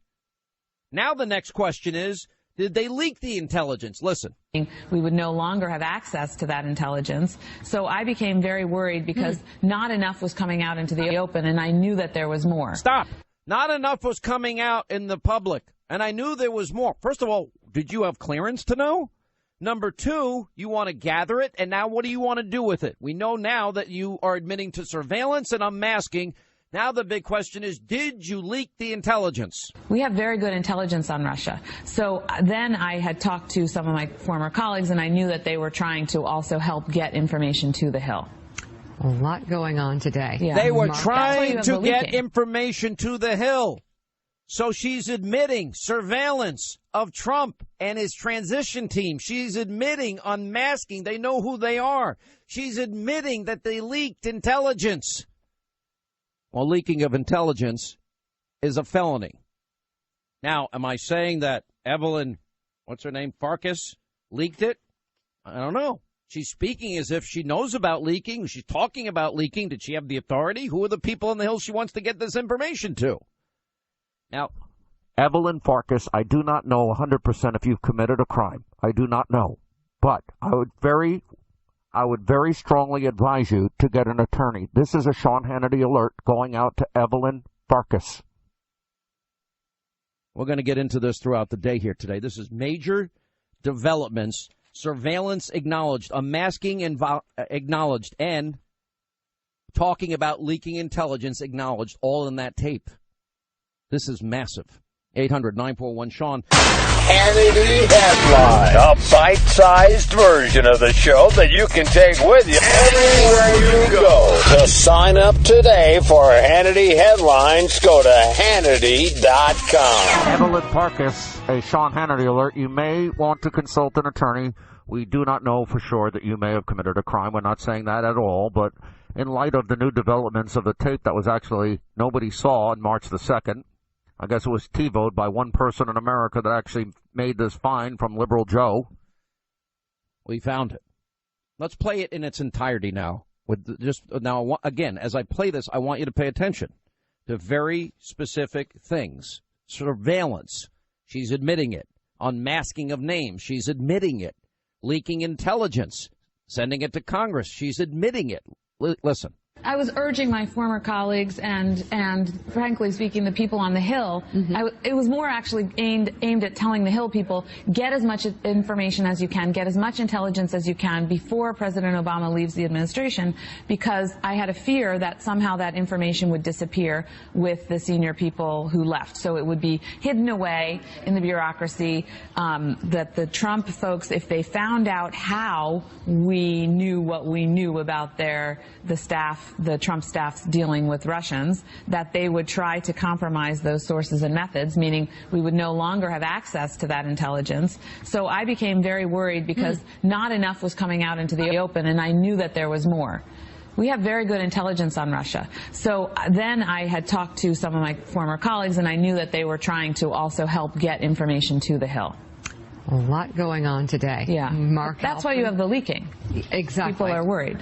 Speaker 2: Now the next question is, did they leak the intelligence? Listen.
Speaker 7: We would no longer have access to that intelligence. So I became very worried because not enough was coming out into the open, and I knew that there was more.
Speaker 2: Stop. Not enough was coming out in the public, and I knew there was more. First of all, did you have clearance to know? Number two, you want to gather it, and now what do you want to do with it? We know now that you are admitting to surveillance and unmasking. Now the big question is, did you leak the intelligence?
Speaker 7: We have very good intelligence on Russia. So then I had talked to some of my former colleagues, and I knew that they were trying to also help get information to the Hill.
Speaker 10: A lot going on today.
Speaker 7: Yeah.
Speaker 2: They were trying to get information to the Hill. So she's admitting surveillance of Trump and his transition team. She's admitting unmasking. They know who they are. She's admitting that they leaked intelligence. Well, leaking of intelligence is a felony. Now, am I saying that Evelyn what's her name, Farkas, leaked it? I don't know. She's speaking as if she knows about leaking. She's talking about leaking. Did she have the authority? Who are the people on the Hill she wants to get this information to? Now, Evelyn Farkas, I do not know 100% if you've committed a crime. I do not know. But I would very strongly advise you to get an attorney. This is a Sean Hannity alert going out to Evelyn Farkas. We're going to get into this throughout the day here today. This is major developments. Surveillance acknowledged, unmasking acknowledged, and talking about leaking intelligence acknowledged, all in that tape. This is massive. 800-941-SEAN.
Speaker 1: Hannity Headline. A bite-sized version of the show that you can take with you everywhere you go. To sign up today for Hannity Headlines, go to Hannity.com.
Speaker 2: Evelyn Farkas, a Sean Hannity alert. You may want to consult an attorney. We do not know for sure that you may have committed a crime. We're not saying that at all, but in light of the new developments of the tape that was actually nobody saw on March the 2nd, I guess it was TiVoed by one person in America that actually made this fine from Liberal Joe. We found it. Let's play it in its entirety now. Again, as I play this, I want you to pay attention to very specific things. Surveillance. She's admitting it. Unmasking of names. She's admitting it. Leaking intelligence. Sending it to Congress. She's admitting it. Listen.
Speaker 7: I was urging my former colleagues and frankly speaking, the people on the Hill, it was more actually aimed at telling the Hill people, get as much information as you can, get as much intelligence as you can before President Obama leaves the administration, because I had a fear that somehow that information would disappear with the senior people who left. So it would be hidden away in the bureaucracy, that the Trump folks, if they found out how we knew what we knew about the Trump staff's dealing with Russians, that they would try to compromise those sources and methods, meaning we would no longer have access to that intelligence. So I became very worried because not enough was coming out into the open, and I knew that there was more. We have very good intelligence on Russia. So then I had talked to some of my former colleagues, and I knew that they were trying to also help get information to the Hill.
Speaker 10: A lot going on today.
Speaker 7: Yeah.
Speaker 10: Mark,
Speaker 7: that's why you have the leaking.
Speaker 10: Exactly.
Speaker 7: People are worried.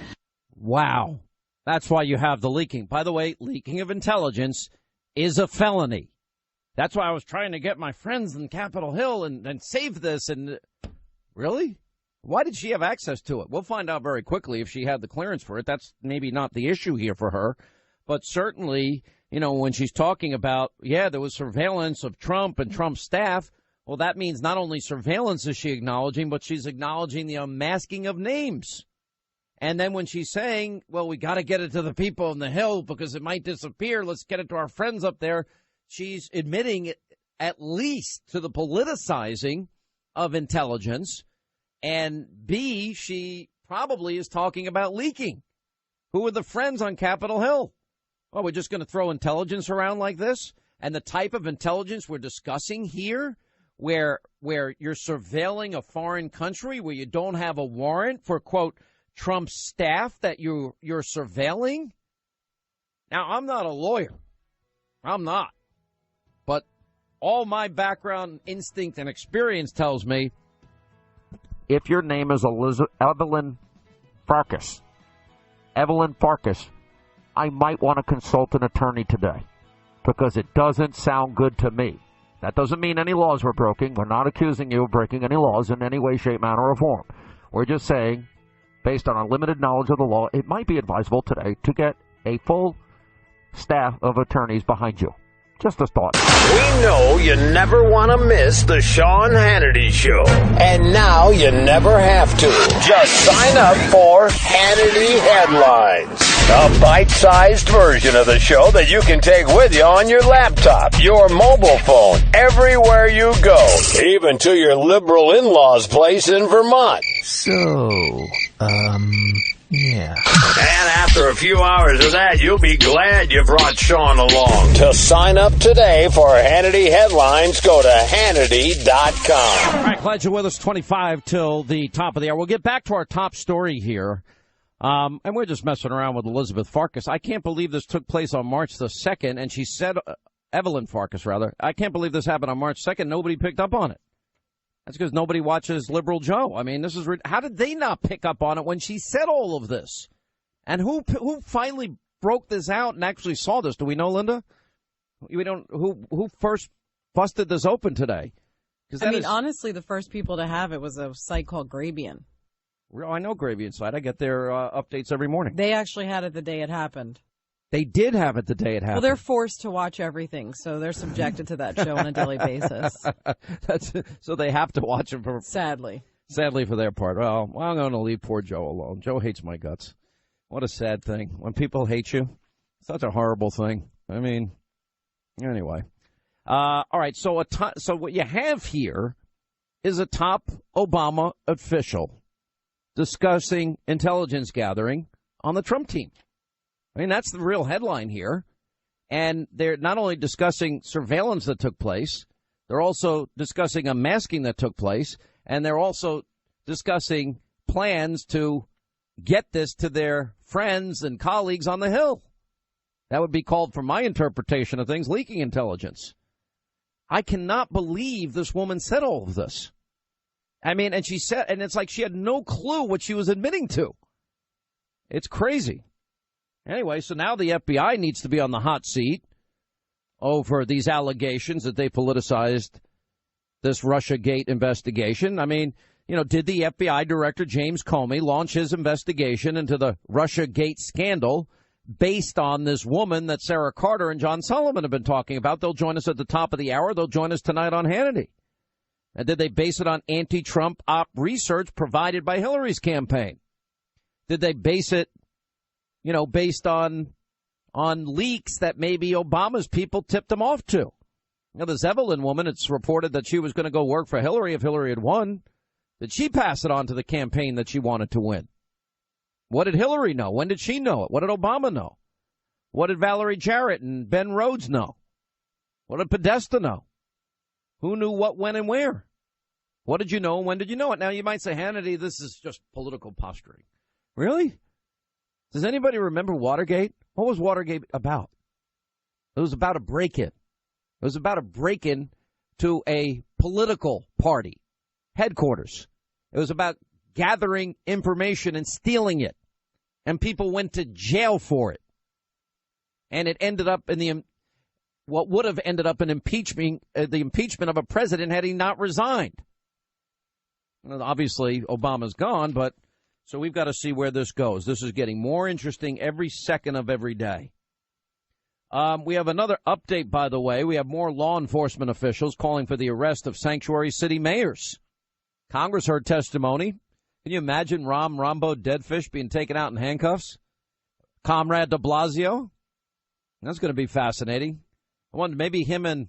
Speaker 2: Wow. That's why you have the leaking. By the way, leaking of intelligence is a felony. That's why I was trying to get my friends in Capitol Hill and save this. And really? Why did she have access to it? We'll find out very quickly if she had the clearance for it. That's maybe not the issue here for her. But certainly, when she's talking about, there was surveillance of Trump and Trump's staff, well, that means not only surveillance is she acknowledging, but she's acknowledging the unmasking of names. And then when she's saying, well, we got to get it to the people on the Hill because it might disappear. Let's get it to our friends up there. She's admitting at least to the politicizing of intelligence. And B, she probably is talking about leaking. Who are the friends on Capitol Hill? Well, we're just going to throw intelligence around like this? And the type of intelligence we're discussing here, where you're surveilling a foreign country, where you don't have a warrant for, quote, Trump's staff that you're surveilling? Now, I'm not a lawyer. I'm not. But all my background, instinct, and experience tells me if your name is Evelyn Farkas, I might want to consult an attorney today because it doesn't sound good to me. That doesn't mean any laws were broken. We're not accusing you of breaking any laws in any way, shape, manner, or form. We're just saying, based on our limited knowledge of the law, it might be advisable today to get a full staff of attorneys behind you. Just a thought.
Speaker 1: We know you never want to miss the Sean Hannity Show. And now you never have to. Just sign up for Hannity Headlines. A bite-sized version of the show that you can take with you on your laptop, your mobile phone, everywhere you go. Even to your liberal in-laws' place in Vermont.
Speaker 11: Yeah.
Speaker 1: And after a few hours of that, you'll be glad you brought Sean along. To sign up today for Hannity Headlines, go to Hannity.com.
Speaker 2: All right, glad you're with us. 25 till the top of the hour. We'll get back to our top story here. And we're just messing around with Elizabeth Farkas. I can't believe this took place on March the 2nd. And she said, Evelyn Farkas, rather, I can't believe this happened on March 2nd. Nobody picked up on it. That's because nobody watches Liberal Joe. I mean, how did they not pick up on it when she said all of this? And who finally broke this out and actually saw this? Do we know, Linda? We don't. Who first busted this open today?
Speaker 11: Honestly, the first people to have it was a site called Grabian.
Speaker 2: I know Grabian site. I get their updates every morning.
Speaker 11: They actually had it the day it happened.
Speaker 2: They did have it the day it happened.
Speaker 11: Well, they're forced to watch everything, so they're subjected to that show on a daily basis.
Speaker 2: So they have to watch it
Speaker 11: Sadly
Speaker 2: for their part. Well, I'm going to leave poor Joe alone. Joe hates my guts. What a sad thing. When people hate you, such a horrible thing. I mean, anyway. All right, so what you have here is a top Obama official discussing intelligence gathering on the Trump team. I mean, that's the real headline here. And they're not only discussing surveillance that took place, they're also discussing a masking that took place, and they're also discussing plans to get this to their friends and colleagues on the Hill. That would be called, from my interpretation of things, leaking intelligence. I cannot believe this woman said all of this. I mean, and she said, and it's like she had no clue what she was admitting to. It's crazy. Anyway, so now the FBI needs to be on the hot seat over these allegations that they politicized this Russiagate investigation. I mean, did the FBI Director James Comey launch his investigation into the Russiagate scandal based on this woman that Sara Carter and John Sullivan have been talking about? They'll join us at the top of the hour. They'll join us tonight on Hannity. And did they base it on anti-Trump op research provided by Hillary's campaign? Did they base it, based on leaks that maybe Obama's people tipped them off to? This Evelyn woman, it's reported that she was going to go work for Hillary if Hillary had won. Did she pass it on to the campaign that she wanted to win? What did Hillary know? When did she know it? What did Obama know? What did Valerie Jarrett and Ben Rhodes know? What did Podesta know? Who knew what, when, and where? What did you know and when did you know it? Now, you might say, Hannity, this is just political posturing. Really? Does anybody remember Watergate? What was Watergate about? It was about a break-in. It was about a break-in to a political party headquarters. It was about gathering information and stealing it. And people went to jail for it. And it ended up in what would have ended up in the impeachment of a president had he not resigned. Well, obviously, Obama's gone, but so we've got to see where this goes. This is getting more interesting every second of every day. We have another update, by the way. We have more law enforcement officials calling for the arrest of sanctuary city mayors. Congress heard testimony. Can you imagine Rambo Deadfish being taken out in handcuffs? Comrade de Blasio? That's going to be fascinating. I wonder, maybe him and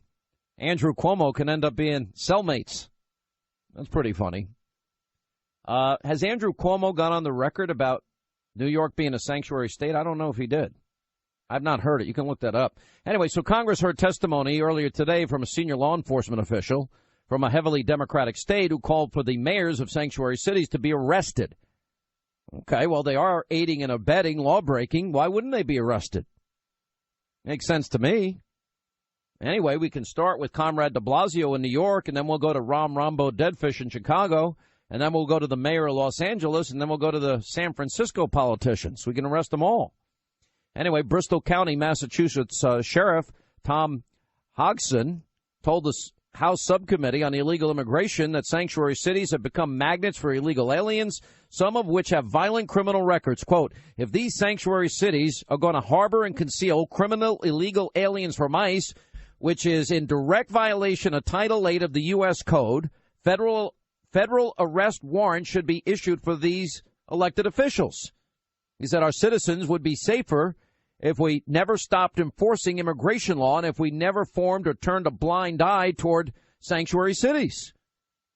Speaker 2: Andrew Cuomo can end up being cellmates. That's pretty funny. Has Andrew Cuomo gone on the record about New York being a sanctuary state? I don't know if he did. I've not heard it. You can look that up. Anyway, so Congress heard testimony earlier today from a senior law enforcement official from a heavily Democratic state who called for the mayors of sanctuary cities to be arrested. Okay, well, they are aiding and abetting law-breaking. Why wouldn't they be arrested? Makes sense to me. Anyway, we can start with Comrade de Blasio in New York, and then we'll go to Rambo Deadfish in Chicago, and then we'll go to the mayor of Los Angeles, and then we'll go to the San Francisco politicians. We can arrest them all. Anyway, Bristol County, Massachusetts Sheriff Tom Hodgson told the House Subcommittee on Illegal Immigration that sanctuary cities have become magnets for illegal aliens, some of which have violent criminal records. Quote, if these sanctuary cities are going to harbor and conceal criminal illegal aliens from ICE, which is in direct violation of Title 8 of the U.S. Code, federal arrest warrants should be issued for these elected officials. He said our citizens would be safer if we never stopped enforcing immigration law and if we never formed or turned a blind eye toward sanctuary cities.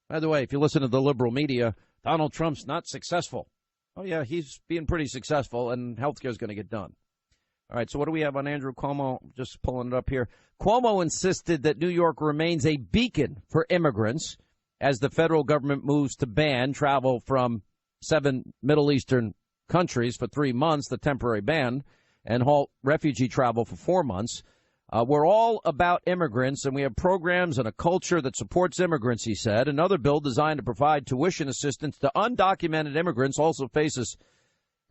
Speaker 2: By the way, if you listen to the liberal media, Donald Trump's not successful. Oh, yeah, he's being pretty successful, and health care is going to get done. All right, so what do we have on Andrew Cuomo? Just pulling it up here. Cuomo insisted that New York remains a beacon for immigrants as the federal government moves to ban travel from 7 Middle Eastern countries for 3 months, the temporary ban, and halt refugee travel for 4 months. We're all about immigrants, and we have programs and a culture that supports immigrants, he said. Another bill designed to provide tuition assistance to undocumented immigrants also faces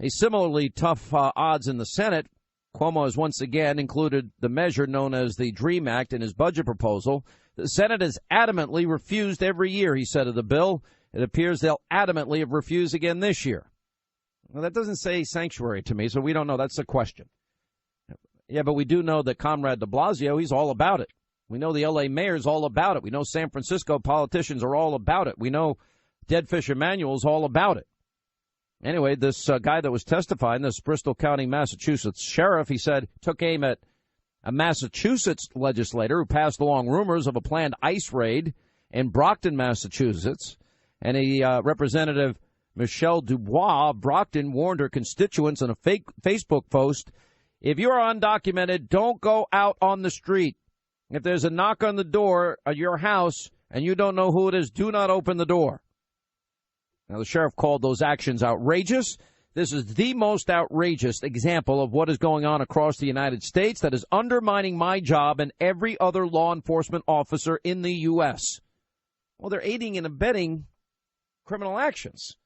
Speaker 2: a similarly tough odds in the Senate. Cuomo has once again included the measure known as the DREAM Act in his budget proposal. The Senate has adamantly refused every year, he said, of the bill. It appears they'll adamantly have refused again this year. Well, that doesn't say sanctuary to me, so we don't know. That's the question. Yeah, but we do know that Comrade de Blasio, he's all about it. We know the L.A. mayor's all about it. We know San Francisco politicians are all about it. We know Dead Fish Emanuel's all about it. Anyway, this guy that was testifying, this Bristol County, Massachusetts sheriff, he said, took aim at a Massachusetts legislator who passed along rumors of a planned ICE raid in Brockton, Massachusetts. And Representative Michelle Dubois of Brockton warned her constituents in a fake Facebook post, if you're undocumented, don't go out on the street. If there's a knock on the door of your house and you don't know who it is, do not open the door. Now, the sheriff called those actions outrageous. This is the most outrageous example of what is going on across the United States that is undermining my job and every other law enforcement officer in the U.S. Well, they're aiding and abetting criminal actions.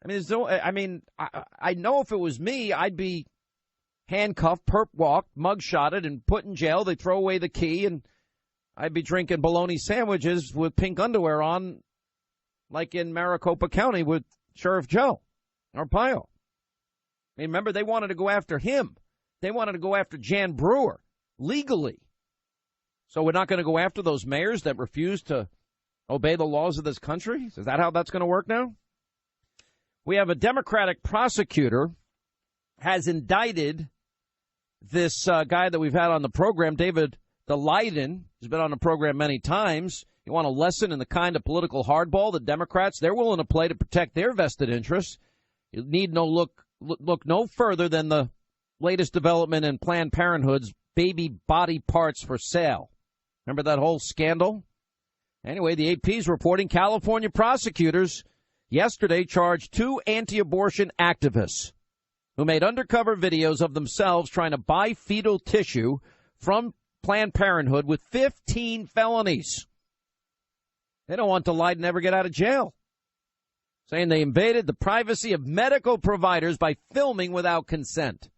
Speaker 2: I know if it was me, I'd be handcuffed, perp walked, mugshotted, and put in jail. They throw away the key, and I'd be drinking bologna sandwiches with pink underwear on, like in Maricopa County with Sheriff Joe Arpaio. I mean, remember, they wanted to go after him. They wanted to go after Jan Brewer legally. So we're not going to go after those mayors that refuse to obey the laws of this country? Is that how that's going to work now? We have a Democratic prosecutor has indicted this guy that we've had on the program, David Daleiden. He's been on the program many times. You want a lesson in the kind of political hardball the Democrats, they're willing to play to protect their vested interests. You need no look no further than the latest development in Planned Parenthood's baby body parts for sale. Remember that whole scandal? Anyway, the AP's reporting California prosecutors yesterday charged 2 anti-abortion activists who made undercover videos of themselves trying to buy fetal tissue from Planned Parenthood with 15 felonies. They don't want Daleiden to ever get out of jail, saying they invaded the privacy of medical providers by filming without consent.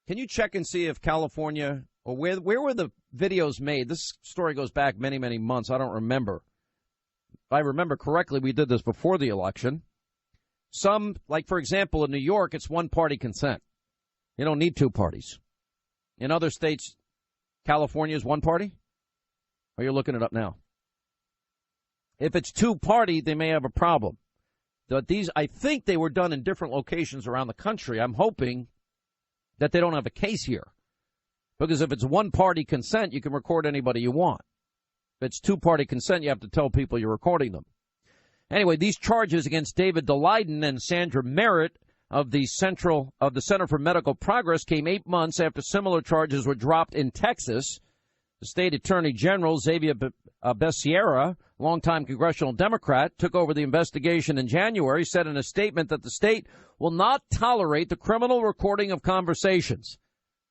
Speaker 2: Can you check and see if California, or where were the videos made? This story goes back many, many months. I don't remember. If I remember correctly, we did this before the election. Some, like, for example, in New York, it's one-party consent. You don't need 2 parties. In other states, California is one party? Or you're looking it up now? If it's 2-party, they may have a problem. But these, I think they were done in different locations around the country. I'm hoping that they don't have a case here. Because if it's one-party consent, you can record anybody you want. If it's 2-party consent, you have to tell people you're recording them. Anyway, these charges against David Daleiden and Sandra Merritt of the Center for Medical Progress came 8 months after similar charges were dropped in Texas. The state attorney general, Xavier Becerra, longtime congressional Democrat, took over the investigation in January, said in a statement that the state will not tolerate the criminal recording of conversations.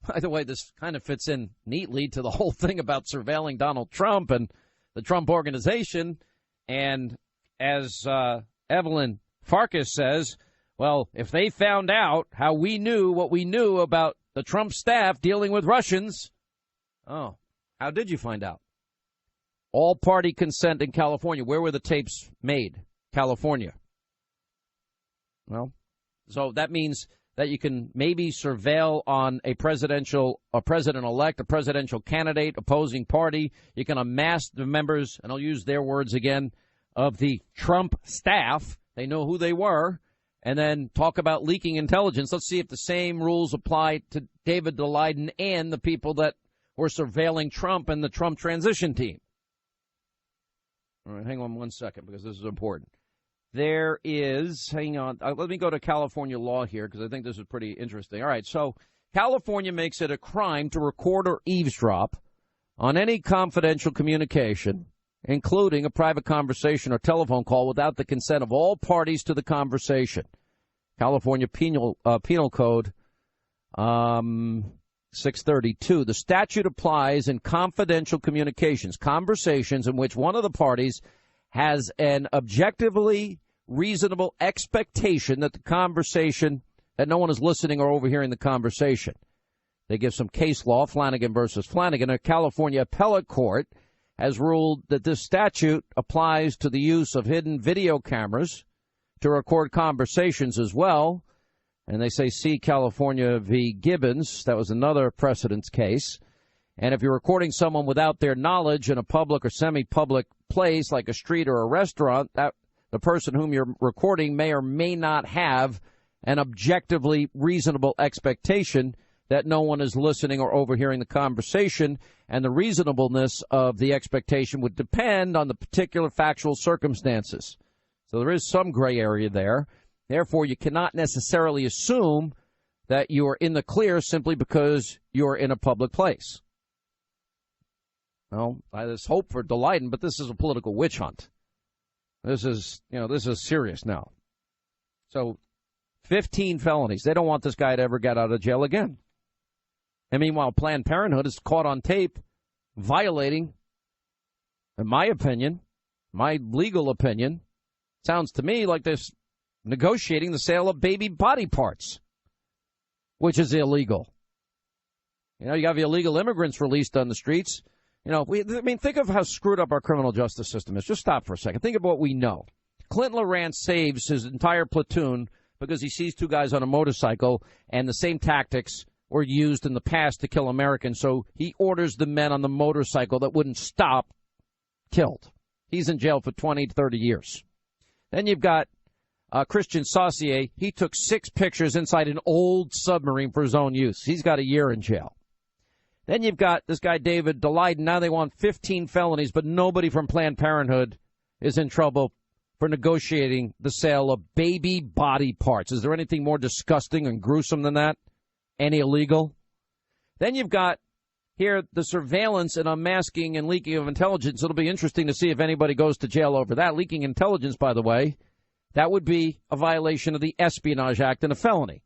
Speaker 2: By the way, this kind of fits in neatly to the whole thing about surveilling Donald Trump and the Trump Organization. And as Evelyn Farkas says, well, if they found out how we knew what we knew about the Trump staff dealing with Russians, oh, how did you find out? All-party consent in California. Where were the tapes made? California. Well, so that means that you can maybe surveil on a president-elect, a presidential candidate, opposing party. You can amass the members, and I'll use their words again, of the Trump staff. They know who they were, and then talk about leaking intelligence. Let's see if the same rules apply to David Daleiden and the people that were surveilling Trump and the Trump transition team. All right, hang on one second because this is important. There is, hang on, let me go to California law here because I think this is pretty interesting. All right, so California makes it a crime to record or eavesdrop on any confidential communication, including a private conversation or telephone call, without the consent of all parties to the conversation. California Penal Code, 632. The statute applies in confidential communications, conversations in which one of the parties has an objectively reasonable expectation that that no one is listening or overhearing the conversation. They give some case law, Flanagan versus Flanagan. A California appellate court has ruled that this statute applies to the use of hidden video cameras to record conversations as well. And they say, see California v. Gibbons. That was another precedence case. And if you're recording someone without their knowledge in a public or semi-public place like a street or a restaurant, that the person whom you're recording may or may not have an objectively reasonable expectation that no one is listening or overhearing the conversation, and the reasonableness of the expectation would depend on the particular factual circumstances. So there is some gray area there. Therefore, you cannot necessarily assume that you are in the clear simply because you're in a public place. Well, there's hope for Delighten, but this is a political witch hunt. This is serious now. So 15 felonies. They don't want this guy to ever get out of jail again. And meanwhile, Planned Parenthood is caught on tape violating, in my opinion, my legal opinion, sounds to me like they're negotiating the sale of baby body parts, which is illegal. You know, you have the illegal immigrants released on the streets. You know, think of how screwed up our criminal justice system is. Just stop for a second. Think of what we know. Clinton Lorance saves his entire platoon because he sees two guys on a motorcycle, and the same tactics were used in the past to kill Americans, so he orders the men on the motorcycle that wouldn't stop killed. He's in jail for 20 to 30 years. Then you've got Christian Saucier. He took 6 pictures inside an old submarine for his own use. He's got a year in jail. Then you've got this guy, David Daleiden. Now they want 15 felonies, but nobody from Planned Parenthood is in trouble for negotiating the sale of baby body parts. Is there anything more disgusting and gruesome than that? Any illegal? Then you've got here the surveillance and unmasking and leaking of intelligence. It'll be interesting to see if anybody goes to jail over that. Leaking intelligence, by the way, that would be a violation of the Espionage Act and a felony.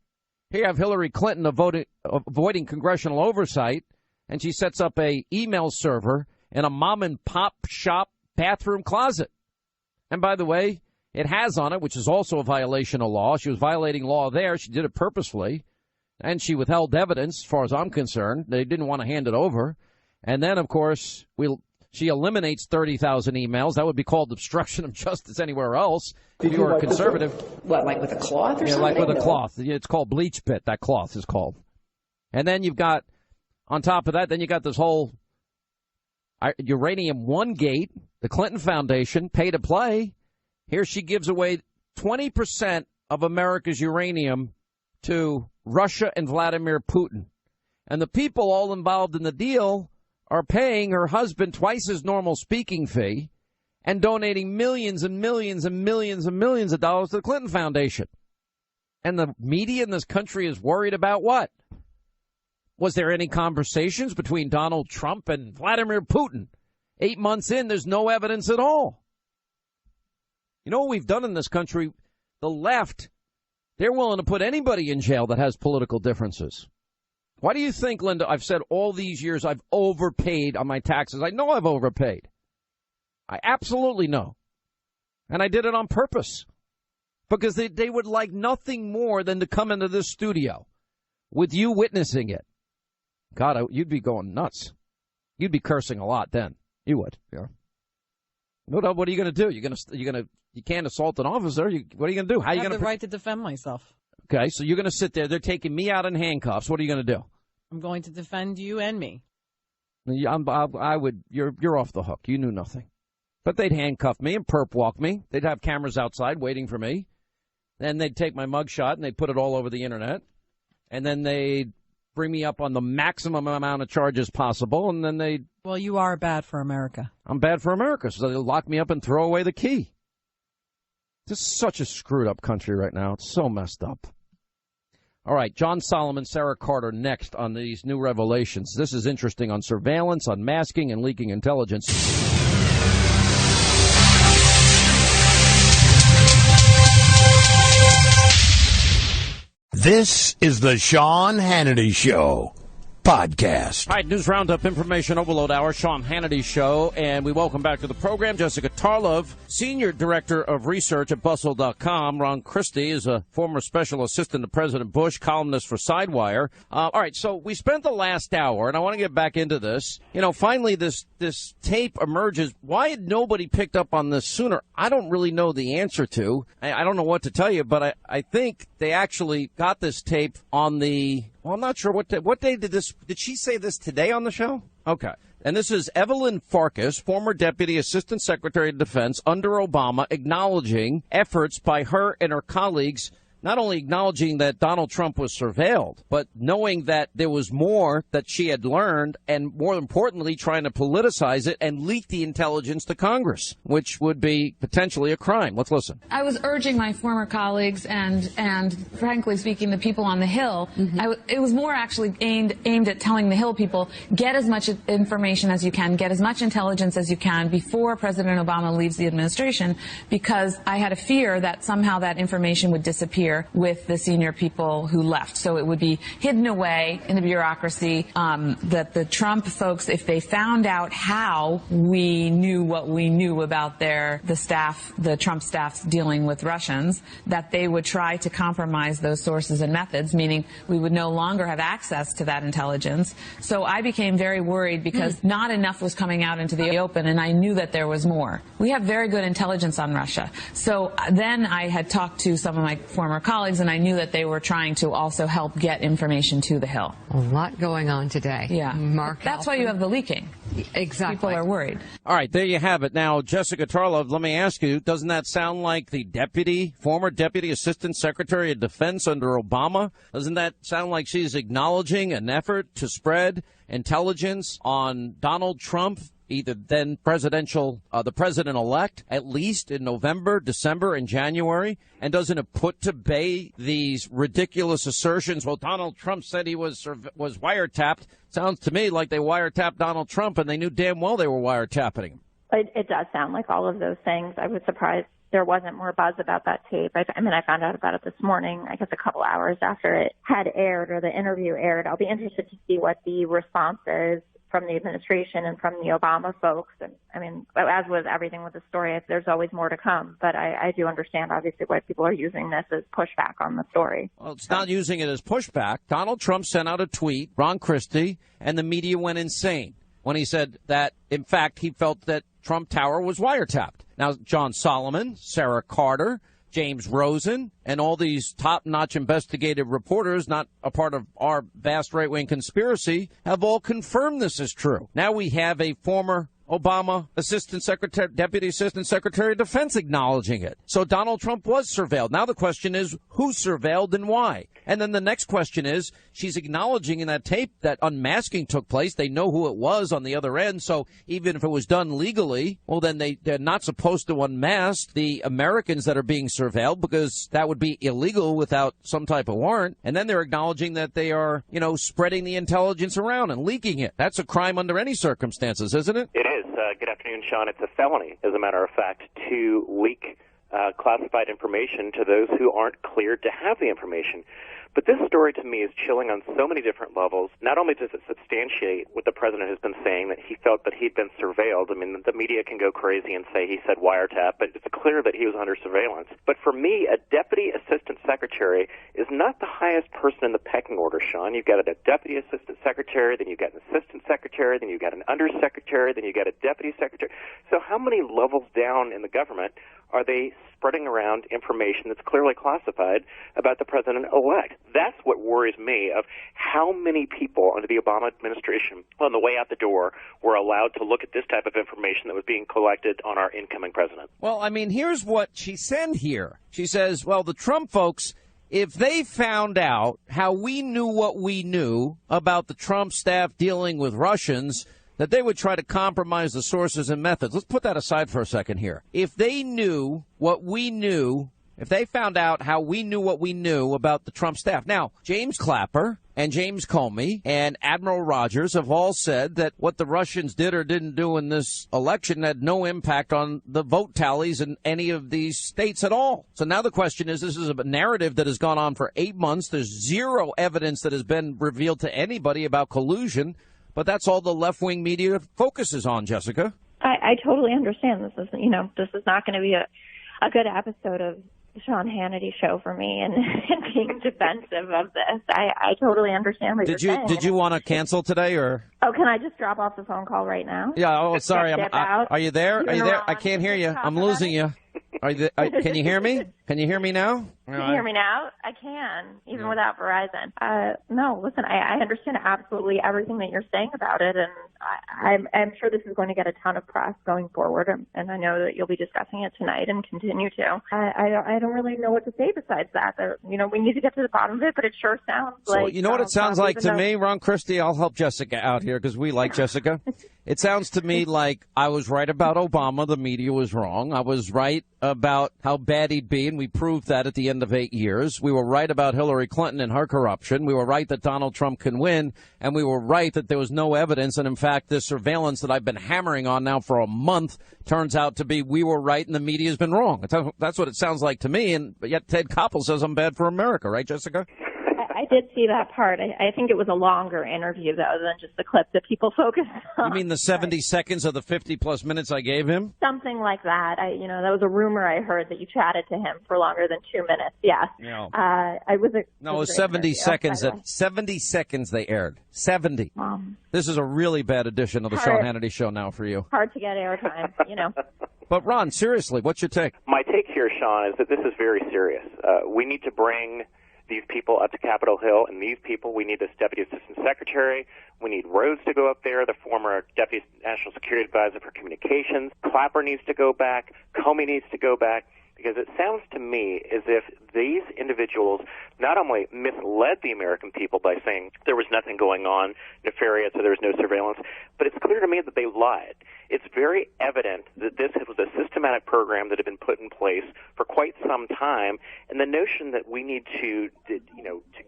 Speaker 2: Here you have Hillary Clinton avoiding congressional oversight, and she sets up a email server in a mom-and-pop shop bathroom closet. And by the way, it has on it, which is also a violation of law. She was violating law there. She did it purposefully. And she withheld evidence, as far as I'm concerned. They didn't want to hand it over. And then, of course, she eliminates 30,000 emails. That would be called obstruction of justice anywhere else. If you were a conservative.
Speaker 12: What, like with a cloth or something?
Speaker 2: Yeah, like with a cloth. It's called bleach pit, that cloth is called. And then you've got, on top of that, then you got this whole Uranium One Gate, the Clinton Foundation, pay to play. Here she gives away 20% of America's uranium to Russia and Vladimir Putin. And the people all involved in the deal are paying her husband twice his normal speaking fee and donating millions and millions and millions and millions of dollars to the Clinton Foundation. And the media in this country is worried about what? Was there any conversations between Donald Trump and Vladimir Putin? 8 months in, there's no evidence at all. You know what we've done in this country? The left, they're willing to put anybody in jail that has political differences. Why do you think, Linda, I've said all these years I've overpaid on my taxes? I know I've overpaid. I absolutely know. And I did it on purpose. Because they would like nothing more than to come into this studio with you witnessing it. God, you'd be going nuts. You'd be cursing a lot then. You would. Yeah. No doubt. What are you going to do? You can't assault an officer. What are you going to do? How are you going to?
Speaker 11: I have the right to defend myself.
Speaker 2: Okay, so you're going to sit there. They're taking me out in handcuffs. What are you going to do?
Speaker 11: I'm going to defend you and me.
Speaker 2: I would. You're off the hook. You knew nothing. But they'd handcuff me and perp walk me. They'd have cameras outside waiting for me. Then they'd take my mugshot and they'd put it all over the internet. And then they'd bring me up on the maximum amount of charges possible. And then they'd.
Speaker 11: Well, you are bad for America.
Speaker 2: I'm bad for America. So they'll lock me up and throw away the key. This is such a screwed up country right now. It's so messed up. All right, John Solomon, Sara Carter next on these new revelations. This is interesting on surveillance, on masking, and leaking intelligence.
Speaker 1: This is the Sean Hannity Show. podcast.
Speaker 2: All right, News Roundup, Information Overload Hour, Sean Hannity Show, and we welcome back to the program Jessica Tarlov, Senior Director of Research at Bustle.com. Ron Christie is a former Special Assistant to President Bush, columnist for Sidewire. All right, so we spent the last hour, and I want to get back into this. You know, finally this tape emerges. Why had nobody picked up on this sooner? I don't really know the answer to. I don't know what to tell you, but I think they actually got this tape on the... Well, I'm not sure what day did she say this today on the show? Okay. And this is Evelyn Farkas, former Deputy Assistant Secretary of Defense under Obama, acknowledging efforts by her and her colleagues, not only acknowledging that Donald Trump was surveilled, but knowing that there was more that she had learned, and more importantly, trying to politicize it and leak the intelligence to Congress, which would be potentially a crime. Let's listen.
Speaker 7: I was urging my former colleagues and frankly speaking, the people on the Hill, it was more actually aimed at telling the Hill people, get as much information as you can, get as much intelligence as you can before President Obama leaves the administration, because I had a fear that somehow that information would disappear with the senior people who left. So it would be hidden away in the bureaucracy, that the Trump folks, if they found out how we knew what we knew about the Trump staff's dealing with Russians, that they would try to compromise those sources and methods, meaning we would no longer have access to that intelligence. So I became very worried because not enough was coming out into the open, and I knew that there was more. We have very good intelligence on Russia. So then I had talked to some of my former colleagues, and I knew that they were trying to also help get information to the Hill.
Speaker 10: A lot going on today.
Speaker 7: Yeah.
Speaker 10: Mark
Speaker 7: That's why you have the leaking.
Speaker 10: Exactly.
Speaker 7: People are worried.
Speaker 2: All right, there you have it. Now, Jessica Tarlov, let me ask you, doesn't that sound like the former Deputy Assistant Secretary of Defense under Obama? Doesn't that sound like she's acknowledging an effort to spread intelligence on Donald Trump, either then the president-elect, at least in November, December, and January? And doesn't it put to bay these ridiculous assertions? Well, Donald Trump said he was wiretapped. Sounds to me like they wiretapped Donald Trump, and they knew damn well they were wiretapping him.
Speaker 13: It does sound like all of those things. I was surprised there wasn't more buzz about that tape. I found out about it this morning, I guess a couple hours after it had aired or the interview aired. I'll be interested to see what the response is from the administration and from the Obama folks. And I mean, as with everything with the story, there's always more to come. But I do understand, obviously, why people are using this as pushback on the story.
Speaker 2: Well, it's not using it as pushback. Donald Trump sent out a tweet, Ron Christie, and the media went insane when he said that, in fact, he felt that Trump Tower was wiretapped. Now, John Solomon, Sara Carter, James Rosen, and all these top-notch investigative reporters, not a part of our vast right-wing conspiracy, have all confirmed this is true. Now we have a former Obama Deputy Assistant Secretary of Defense acknowledging it. So Donald Trump was surveilled. Now the question is, who surveilled and why? And then the next question is, she's acknowledging in that tape that unmasking took place. They know who it was on the other end. So even if it was done legally, well, then they're not supposed to unmask the Americans that are being surveilled, because that would be illegal without some type of warrant. And then they're acknowledging that they are, spreading the intelligence around and leaking it. That's a crime under any circumstances, isn't it?
Speaker 14: It is. Good afternoon, Sean. It's a felony, as a matter of fact, to leak classified information to those who aren't cleared to have the information. But this story, to me, is chilling on so many different levels. Not only does it substantiate what the president has been saying, that he felt that he'd been surveilled. I mean, the media can go crazy and say he said wiretap, but it's clear that he was under surveillance. But for me, a deputy assistant secretary is not the highest person in the pecking order, Sean. You've got a deputy assistant secretary, then you've got an assistant secretary, then you've got an undersecretary, then you've got a deputy secretary. So how many levels down in the government are they spreading around information that's clearly classified about the president-elect? That's what worries me, of how many people under the Obama administration on the way out the door were allowed to look at this type of information that was being collected on our incoming president.
Speaker 2: Well, I mean, here's what she said here. She says, well, the Trump folks, if they found out how we knew what we knew about the Trump staff dealing with Russians, that they would try to compromise the sources and methods. Let's put that aside for a second here. If they knew what we knew, if they found out how we knew what we knew about the Trump staff. Now, James Clapper, and James Comey and Admiral Rogers have all said that what the Russians did or didn't do in this election had no impact on the vote tallies in any of these states at all. So now the question is, this is a narrative that has gone on for 8 months. There's zero evidence that has been revealed to anybody about collusion, but that's all the left-wing media focuses on, Jessica.
Speaker 13: I totally understand. This is not going to be a good episode of the Sean Hannity show for me, and being defensive of this. I totally understand what you're saying.
Speaker 2: Did you want to cancel today, or?
Speaker 13: Oh, can I just drop off the phone call right now?
Speaker 2: Yeah. Oh, sorry. Are you there? Are you there? I can't hear you. I'm losing you. Can you hear me? Can you hear me now?
Speaker 13: Can you hear me now? I can, even without Verizon. No, listen, I understand absolutely everything that you're saying about it, and I'm sure this is going to get a ton of press going forward, and I know that you'll be discussing it tonight and continue to. I don't really know what to say besides that. We need to get to the bottom of it, but it sure sounds like...
Speaker 2: You know what it sounds like to me, Ron Christie? I'll help Jessica out here because we like Jessica. It sounds to me like I was right about Obama. The media was wrong. I was right about how bad he'd be, and we proved that at the end of 8 years. We were right about Hillary Clinton and her corruption. We were right that Donald Trump can win, and we were right that there was no evidence. And, in fact, this surveillance that I've been hammering on now for a month turns out to be we were right and the media's been wrong. That's what it sounds like to me, and yet Ted Koppel says I'm bad for America. Right, Jessica?
Speaker 13: I did see that part. I think it was a longer interview, though, than just the clip that people focused on.
Speaker 2: You mean the 70 seconds of the 50-plus minutes I gave him?
Speaker 13: Something like that. That was a rumor I heard that you chatted to him for longer than 2 minutes. Yes.
Speaker 2: No.
Speaker 13: It
Speaker 2: was 70 seconds. 70 seconds they aired. 70. This is a really bad edition of the Sean Hannity Show now for you.
Speaker 13: Hard to get airtime,
Speaker 2: But, Ron, seriously, what's your take?
Speaker 14: My take here, Sean, is that this is very serious. We need to bring these people up to Capitol Hill, and these people, we need this Deputy Assistant Secretary. We need Rhodes to go up there, the former Deputy National Security Advisor for Communications. Clapper needs to go back. Comey needs to go back. Because it sounds to me as if these individuals not only misled the American people by saying there was nothing going on nefarious or there was no surveillance, but it's clear to me that they lied. It's very evident that this was a systematic program that had been put in place for quite some time, and the notion that we need to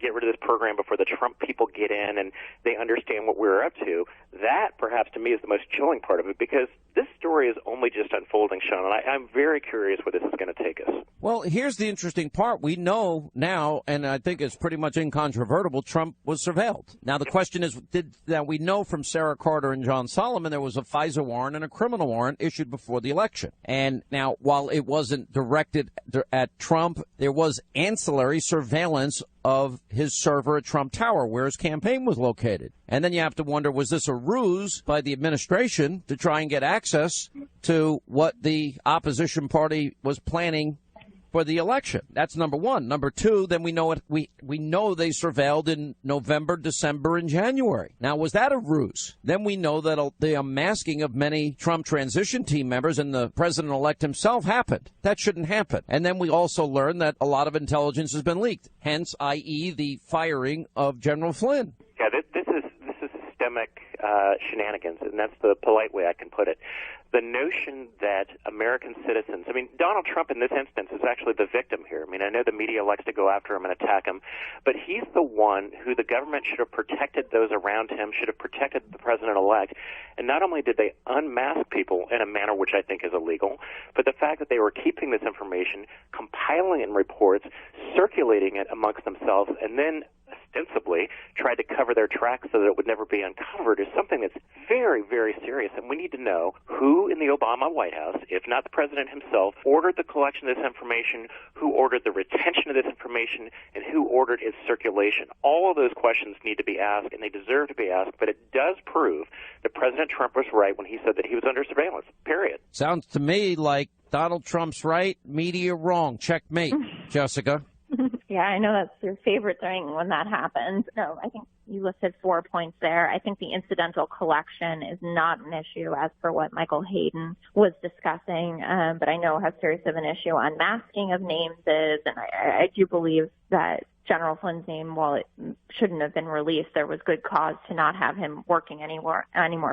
Speaker 14: get rid of this program before the Trump people get in and they understand what we're up to, that perhaps to me is the most chilling part of it, because this story is only just unfolding, Sean, and I'm very curious where this is going to take us.
Speaker 2: Well, here's the interesting part. We know now, and I think it's pretty much incontrovertible, Trump was surveilled. Now, the question is, we know from Sara Carter and John Solomon there was a FISA warrant and a criminal warrant issued before the election. And now, while it wasn't directed at Trump, there was ancillary surveillance of his server at Trump Tower, where his campaign was located. And then you have to wonder, was this a ruse by the administration to try and get access to what the opposition party was planning for the election? That's number one. Number two, then we know we know they surveilled in November, December, and January. Now, was that a ruse? Then we know that the unmasking of many Trump transition team members and the president-elect himself happened. That shouldn't happen. And then we also learned that a lot of intelligence has been leaked, hence, i.e., the firing of General Flynn.
Speaker 14: Yeah, this is systemic shenanigans, and that's the polite way I can put it. The notion that American citizens, Donald Trump in this instance is actually the victim here. I know the media likes to go after him and attack him, but he's the one who the government should have protected those around him, should have protected the president-elect. And not only did they unmask people in a manner which I think is illegal, but the fact that they were keeping this information, compiling it in reports, circulating it amongst themselves, and then ostensibly tried to cover their tracks so that it would never be uncovered is something that's very, very serious. And we need to know who in the Obama White House, if not the president himself, ordered the collection of this information, who ordered the retention of this information, and who ordered its circulation. All of those questions need to be asked, and they deserve to be asked, but it does prove that President Trump was right when he said that he was under surveillance, period.
Speaker 2: Sounds to me like Donald Trump's right, media wrong. Checkmate, Jessica.
Speaker 13: Yeah, I know that's your favorite thing when that happens. No, I think you listed 4 points there. I think the incidental collection is not an issue as per what Michael Hayden was discussing, but I know how serious of an issue unmasking of names is, and I do believe that General Flynn's name, while it shouldn't have been released, there was good cause to not have him working anymore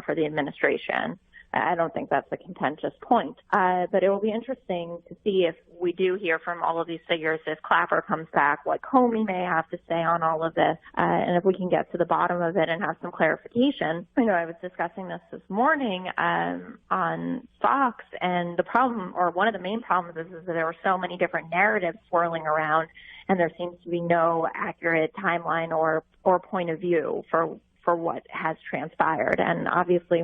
Speaker 13: for the administration. I don't think that's a contentious point. But it will be interesting to see if we do hear from all of these figures, if Clapper comes back, what Comey may have to say on all of this, and if we can get to the bottom of it and have some clarification. I was discussing this morning on Fox, and the problem, or one of the main problems, is that there were so many different narratives swirling around, and there seems to be no accurate timeline or point of view for what has transpired. And obviously,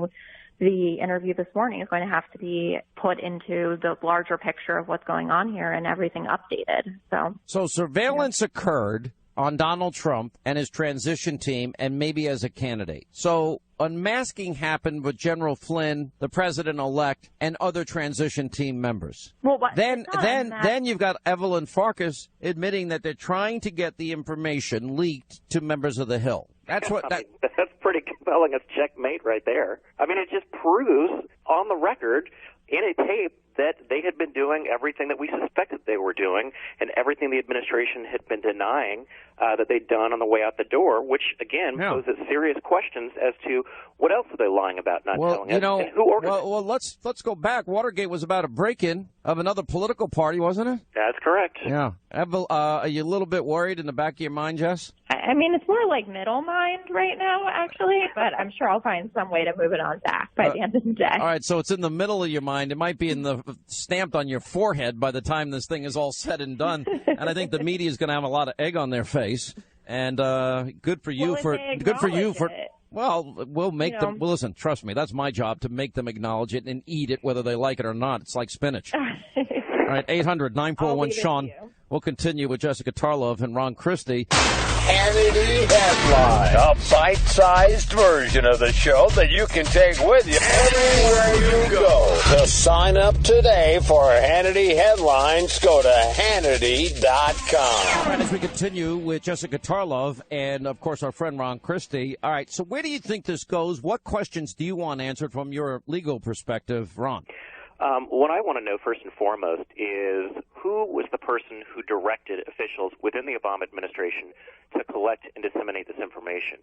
Speaker 13: the interview this morning is going to have to be put into the larger picture of what's going on here and everything updated. So
Speaker 2: surveillance occurred on Donald Trump and his transition team, and maybe as a candidate. So unmasking happened with General Flynn, the president-elect, and other transition team members.
Speaker 13: Well,
Speaker 2: then you've got Evelyn Farkas admitting that they're trying to get the information leaked to members of the Hill. That's what.
Speaker 14: That's pretty compelling. It's checkmate right there. I mean, it just proves on the record in a tape that they had been doing everything that we suspected they were doing, and everything the administration had been denying that they'd done on the way out the door, which, again, poses serious questions as to what else are they lying about not telling us, and who ordered it.
Speaker 2: Well, let's go back. Watergate was about a break-in of another political party, wasn't it?
Speaker 14: That's correct.
Speaker 2: Yeah. Are you a little bit worried in the back of your mind, Jess?
Speaker 13: I mean, it's more like middle mind right now, actually, but I'm sure I'll find some way to move it on back by the end of the day.
Speaker 2: All right, so it's in the middle of your mind. It might be stamped on your forehead by the time this thing is all said and done. And I think the media is going to have a lot of egg on their face. And good for you Well, we'll make them. Well, listen, trust me, that's my job, to make them acknowledge it and eat it, whether they like it or not. It's like spinach. All right, 800-941-SEAN. We'll continue with Jessica Tarlov and Ron Christie.
Speaker 1: Hannity Headline, a bite-sized version of the show that you can take with you everywhere you go. To sign up today for Hannity Headlines, go to Hannity.com.
Speaker 2: All right, as we continue with Jessica Tarlov and, of course, our friend Ron Christie. All right, so where do you think this goes? What questions do you want answered from your legal perspective, Ron?
Speaker 14: What I want to know first and foremost is who was the person who directed officials within the Obama administration to collect and disseminate this information.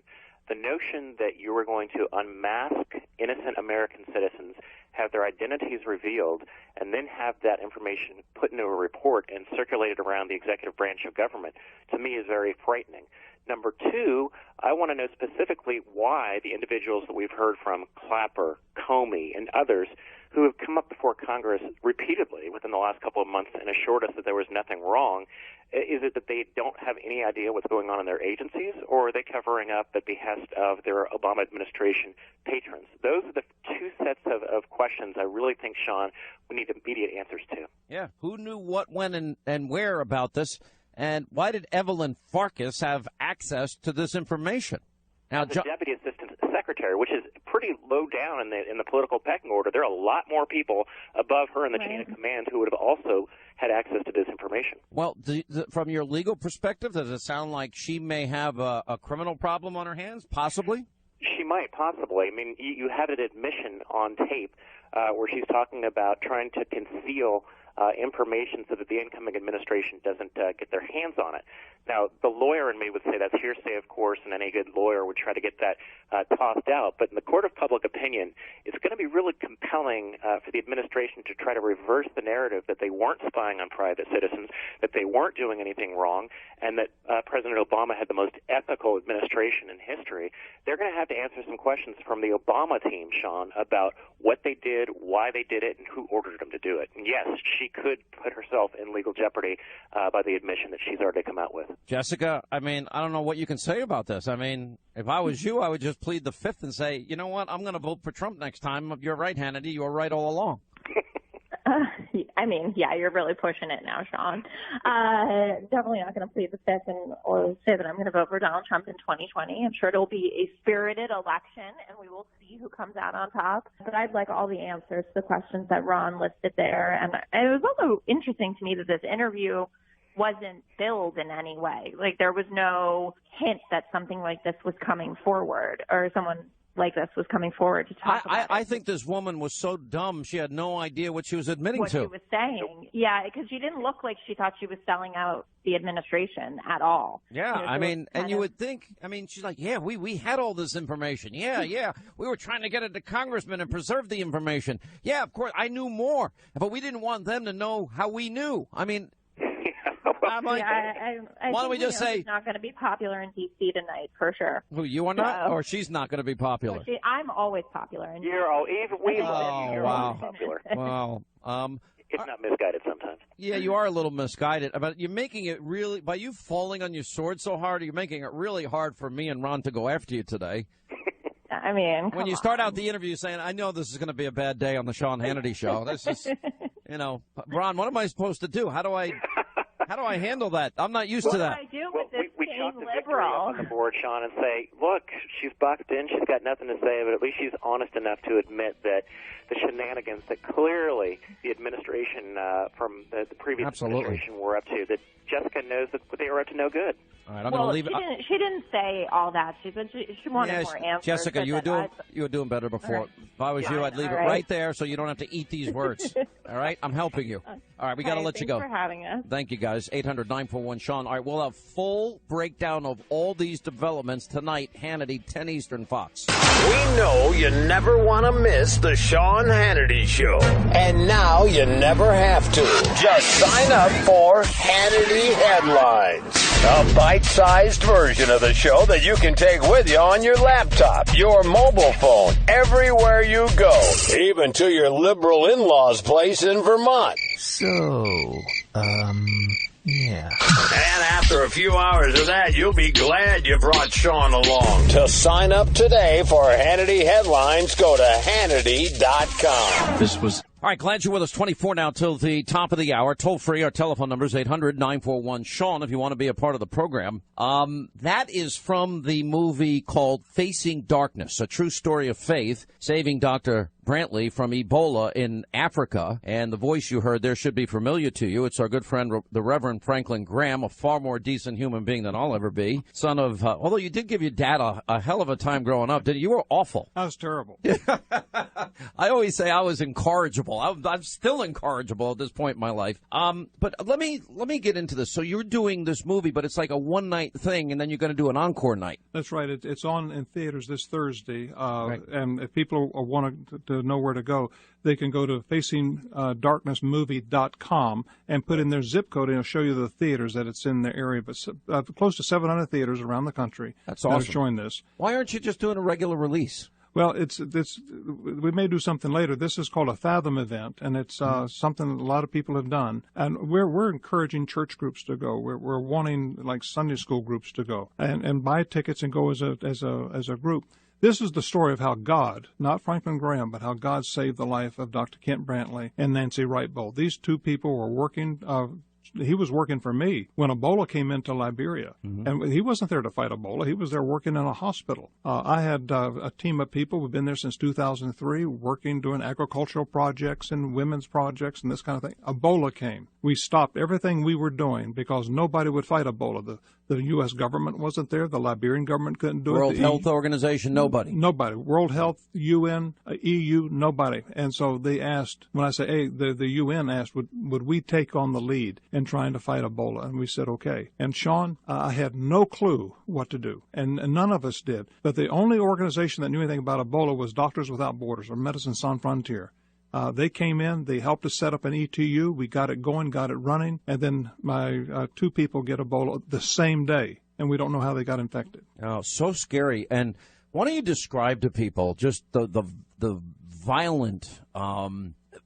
Speaker 14: The notion that you were going to unmask innocent American citizens, have their identities revealed, and then have that information put into a report and circulated around the executive branch of government, to me is very frightening. Number two, I want to know specifically why the individuals that we've heard from, Clapper, Comey, and others, who have come up before Congress repeatedly within the last couple of months and assured us that there was nothing wrong, is it that they don't have any idea what's going on in their agencies, or are they covering up at behest of their Obama administration patrons? Those are the two sets of questions I really think, Sean, we need immediate answers to.
Speaker 2: Yeah. Who knew what, when, and where about this? And why did Evelyn Farkas have access to this information? Now,
Speaker 14: the Deputy Assistant Secretary, which is pretty low down in the political pecking order, there are a lot more people above her in the chain of command who would have also had access to this information.
Speaker 2: Well, from your legal perspective, does it sound like she may have a criminal problem on her hands, possibly?
Speaker 14: She might, possibly. I mean, you had an admission on tape where she's talking about trying to conceal information so that the incoming administration doesn't get their hands on it. Now, the lawyer in me would say that's hearsay, of course, and any good lawyer would try to get that tossed out. But in the court of public opinion, it's going to be really compelling for the administration to try to reverse the narrative that they weren't spying on private citizens, that they weren't doing anything wrong, and that President Obama had the most ethical administration in history. They're going to have to answer some questions from the Obama team, Sean, about what they did, why they did it, and who ordered them to do it. And yes, she could put herself in legal jeopardy by the admission that she's already come out with.
Speaker 2: Jessica, I mean, I don't know what you can say about this. I mean, if I was you, I would just plead the fifth and say, you know what, I'm going to vote for Trump next time. You're right, Hannity. You were right all along.
Speaker 13: I mean, yeah, you're really pushing it now, Sean. Definitely not going to plead the fifth or say that I'm going to vote for Donald Trump in 2020. I'm sure it'll be a spirited election, and we will see who comes out on top. But I'd like all the answers to the questions that Ron listed there. And it was also interesting to me that this interview wasn't billed in any way. Like, there was no hint that something like this was coming forward, or someone like this was coming forward to talk about it.
Speaker 2: I think this woman was so dumb she had no idea what she was admitting
Speaker 13: what
Speaker 2: to.
Speaker 13: What she was saying. Yeah, because she didn't look like she thought she was selling out the administration at all.
Speaker 2: Yeah, I mean, and you would think, I mean, she's like, yeah, we had all this information. Yeah, we were trying to get it to congressmen and preserve the information. Yeah, of course, I knew more, but we didn't want them to know how we knew. I mean, I'm like,
Speaker 13: I
Speaker 2: why don't we just say
Speaker 13: she's not going to be popular in D.C. tonight for sure.
Speaker 2: Who, you are not, or she's not going to be popular?
Speaker 13: No, I'm always popular. And
Speaker 14: You're all even. You're
Speaker 2: wow.
Speaker 14: always popular.
Speaker 2: Wow.
Speaker 14: It's not misguided sometimes.
Speaker 2: Yeah, you are a little misguided. But you're making it really, by you falling on your sword so hard, you're making it really hard for me and Ron to go after you today.
Speaker 13: I mean,
Speaker 2: when you start out the interview saying, I know this is going to be a bad day on the Sean Hannity show. This is, Ron, what am I supposed to do? How do I handle that? I'm not used to that.
Speaker 13: What do I do with this
Speaker 14: we
Speaker 13: being
Speaker 14: chalk the victory
Speaker 13: liberal?
Speaker 14: up on the board, Sean, and say, look, she's boxed in, she's got nothing to say, but at least she's honest enough to admit that the shenanigans that clearly the administration from the previous administration were up to, that Jessica knows that they were up to no good.
Speaker 2: All right, I'm going to leave it.
Speaker 13: She didn't say all that. She wanted more answers.
Speaker 2: Jessica, you were doing better before.
Speaker 13: Right.
Speaker 2: If I was you, I'd leave it right there so you don't have to eat these words. All right? I'm helping you. All right, we got to let you go.
Speaker 13: Thanks for having us.
Speaker 2: Thank you, guys. 800-941-SEAN. All right, we'll have full breakdown of all these developments tonight, Hannity, 10 Eastern, Fox.
Speaker 1: We know you never want to miss the Sean Hannity Show. And now you never have to. Just sign up for Hannity Headlines. A bite-sized version of the show that you can take with you on your laptop, your mobile phone, everywhere you go, even to your liberal in-laws' place in Vermont.
Speaker 15: Yeah.
Speaker 1: And after a few hours of that, you'll be glad you brought Sean along. To sign up today for Hannity Headlines, go to Hannity.com.
Speaker 15: This was...
Speaker 2: All right, glad you're with us. 24 now till the top of the hour. Toll free. Our telephone number is 800-941-SEAN if you want to be a part of the program. That is from the movie called Facing Darkness, a true story of faith, saving Dr. Brantley from Ebola in Africa. And the voice you heard there should be familiar to you. It's our good friend, the Reverend Franklin Graham, a far more decent human being than I'll ever be. Son of, although you did give your dad a hell of a time growing up, didn't you? You were awful.
Speaker 16: I was terrible.
Speaker 2: I always say I was incorrigible. I'm still incorrigible at this point in my life. But let me get into this. So you're doing this movie, but it's like a one-night thing, and then you're going to do an encore night.
Speaker 16: That's right. It's on in theaters this Thursday.
Speaker 2: Right.
Speaker 16: And if people want to know where to go, they can go to facingdarknessmovie.com and put in their zip code, and it'll show you the theaters that it's in their area. But close to 700 theaters around the country.
Speaker 2: That's awesome.
Speaker 16: That are showing this.
Speaker 2: Why aren't you just doing a regular release?
Speaker 16: Well, we may do something later. This is called a Fathom event, and it's something that a lot of people have done. And we're encouraging church groups to go. We're wanting like Sunday school groups to go and buy tickets and go as a group. This is the story of how God, not Franklin Graham, but how God saved the life of Dr. Kent Brantley and Nancy Wright-Bowl. These two people were working. He was working for me when Ebola came into Liberia. Mm-hmm. And he wasn't there to fight Ebola. He was there working in a hospital. I had a team of people who've been there since 2003, working, doing agricultural projects and women's projects and this kind of thing. Ebola came. We stopped everything we were doing because nobody would fight Ebola. The U.S. government wasn't there. The Liberian government couldn't do it.
Speaker 2: World Health Organization, nobody.
Speaker 16: Nobody. World Health, UN, EU, nobody. And so they asked, when I say, hey, the UN asked, would we take on the lead in trying to fight Ebola? And we said, okay. And Sean, I had no clue what to do. And none of us did. But the only organization that knew anything about Ebola was Doctors Without Borders, or Medicine Sans Frontières. They came in, they helped us set up an ETU, we got it going, got it running, and then my two people get Ebola the same day, and we don't know how they got infected.
Speaker 2: Oh, so scary. And why don't you describe to people just the violent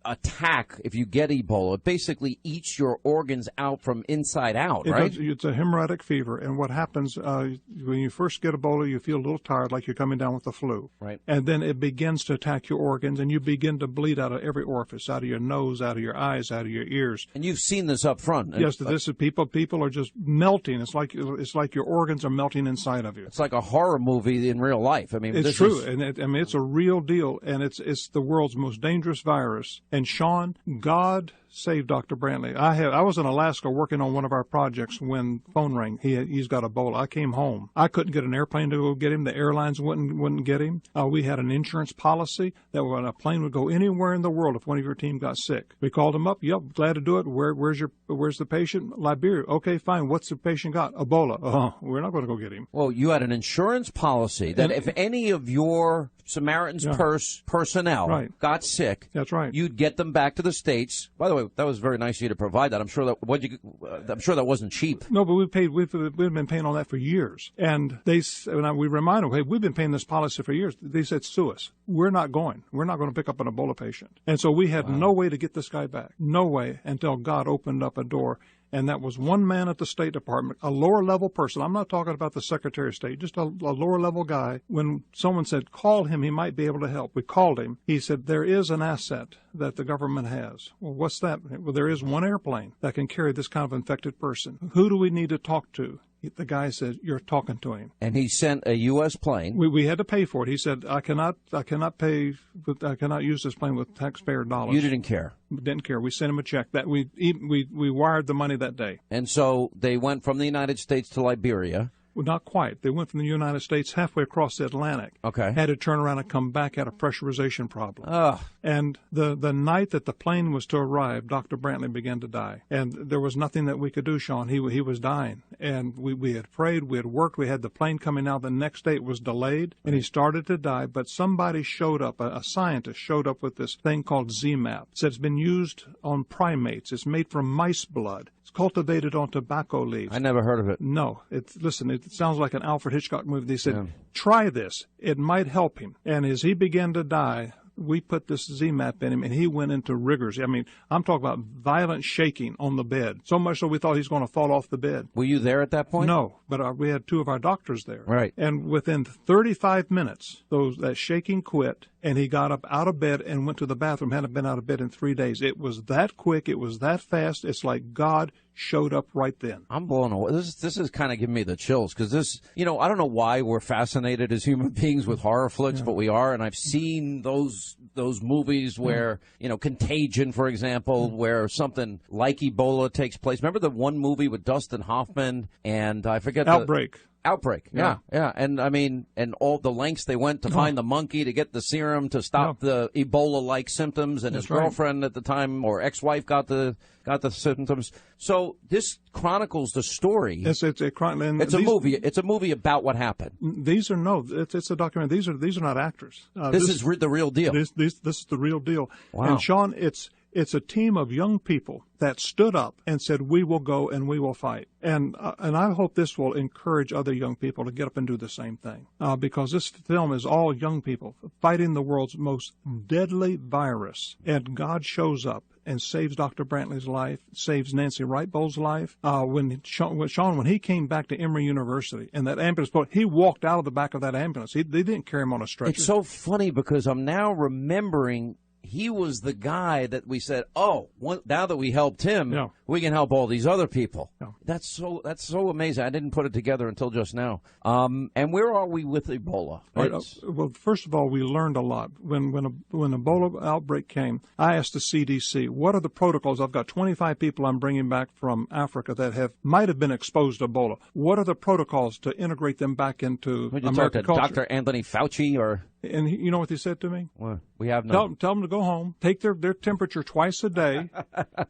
Speaker 2: attack if you get Ebola? It basically eats your organs out from inside out, right?
Speaker 16: It's a hemorrhagic fever, and what happens when you first get Ebola, you feel a little tired, like you're coming down with the flu.
Speaker 2: Right.
Speaker 16: And then it begins to attack your organs, and you begin to bleed out of every orifice, out of your nose, out of your eyes, out of your ears.
Speaker 2: And you've seen this up front.
Speaker 16: Yes, this is people are just melting. It's like your organs are melting inside of you.
Speaker 2: It's like a horror movie in real life. I mean,
Speaker 16: it's true, and it's a real deal, and it's the world's most dangerous virus. And Sean, God saved Dr. Brantley. I was in Alaska working on one of our projects when phone rang. He's got Ebola. I came home. I couldn't get an airplane to go get him. The airlines wouldn't get him. We had an insurance policy that when a plane would go anywhere in the world if one of your team got sick. We called him up. Yep, glad to do it. Where's the patient? Liberia. Okay, fine. What's the patient got? Ebola. Oh, we're not going to go get him.
Speaker 2: Well, you had an insurance policy that if any of your Samaritan's Purse personnel got sick,
Speaker 16: that's right,
Speaker 2: you'd get them back to the States. By the way, that was very nice of you to provide that. I'm sure that wasn't cheap.
Speaker 16: No, but we've been paying on that for years. And we remind them, hey, we've been paying this policy for years. They said, sue us. We're not going. We're not going to pick up an Ebola patient. And so we had no way to get this guy back. No way until God opened up a door. And that was one man at the State Department, a lower-level person. I'm not talking about the Secretary of State, just a lower-level guy. When someone said, call him, he might be able to help. We called him. He said, there is an asset that the government has. Well, what's that? Well, there is one airplane that can carry this kind of infected person. Who do we need to talk to? The guy said, you're talking to him.
Speaker 2: And he sent a U.S. plane.
Speaker 16: We had to pay for it. He said, I cannot use this plane with taxpayer dollars.
Speaker 2: You didn't care.
Speaker 16: We didn't care. We sent him a check. That we wired the money that day.
Speaker 2: And so they went from the United States to Liberia.
Speaker 16: Well, not quite. They went from the United States halfway across the Atlantic.
Speaker 2: Okay.
Speaker 16: Had to turn around and come back, had a pressurization problem.
Speaker 2: Ugh.
Speaker 16: And the night that the plane was to arrive, Dr. Brantley began to die. And there was nothing that we could do, Sean. He was dying. And we had prayed, we had worked, we had the plane coming out. The next day it was delayed, and he started to die. But somebody showed up, a scientist showed up with this thing called ZMapp. It said it's been used on primates. It's made from mice blood. It's cultivated on tobacco leaves.
Speaker 2: I never heard of it.
Speaker 16: No. It sounds like an Alfred Hitchcock movie. They said, try this. It might help him. And as he began to die, we put this ZMapp in him, and he went into rigors. I mean, I'm talking about violent shaking on the bed, so much so we thought he was going to fall off the bed.
Speaker 2: Were you there at that point?
Speaker 16: No, but we had two of our doctors there.
Speaker 2: Right.
Speaker 16: And within 35 minutes, that shaking quit, and he got up out of bed and went to the bathroom. Hadn't been out of bed in 3 days. It was that quick. It was that fast. It's like God showed up right then.
Speaker 2: I'm blown away. This is kind of giving me the chills because this, I don't know why we're fascinated as human beings with horror flicks, but we are. And I've seen those movies where, Contagion, for example, where something like Ebola takes place. Remember the one movie with Dustin Hoffman and I forget
Speaker 16: Outbreak.
Speaker 2: Yeah. And I mean, and all the lengths they went to find the monkey to get the serum to stop the Ebola-like symptoms, and his girlfriend at the time or ex-wife got the symptoms. So this chronicles the story.
Speaker 16: It's
Speaker 2: a movie. It's a movie about what happened.
Speaker 16: It's a documentary. These are not actors.
Speaker 2: This is the real deal.
Speaker 16: This is the real deal.
Speaker 2: Wow.
Speaker 16: And Sean, it's a team of young people that stood up and said, we will go and we will fight. And I hope this will encourage other young people to get up and do the same thing. Because this film is all young people fighting the world's most deadly virus. And God shows up and saves Dr. Brantley's life, saves Nancy Wright-Bowles' life. When he came back to Emory University and that ambulance, he walked out of the back of that ambulance. They didn't carry him on a stretcher.
Speaker 2: It's so funny because I'm now remembering he was the guy that we said, now that we helped him, we can help all these other people.
Speaker 16: Yeah.
Speaker 2: That's so amazing. I didn't put it together until just now. And where are we with Ebola?
Speaker 16: Right. Well, first of all, we learned a lot. When Ebola outbreak came, I asked the CDC, what are the protocols? I've got 25 people I'm bringing back from Africa that might have been exposed to Ebola. What are the protocols to integrate them back into American culture?
Speaker 2: Dr. Anthony Fauci or...
Speaker 16: And you know what they said to me?
Speaker 2: What? We have no.
Speaker 16: Tell them to go home, take their temperature twice a day,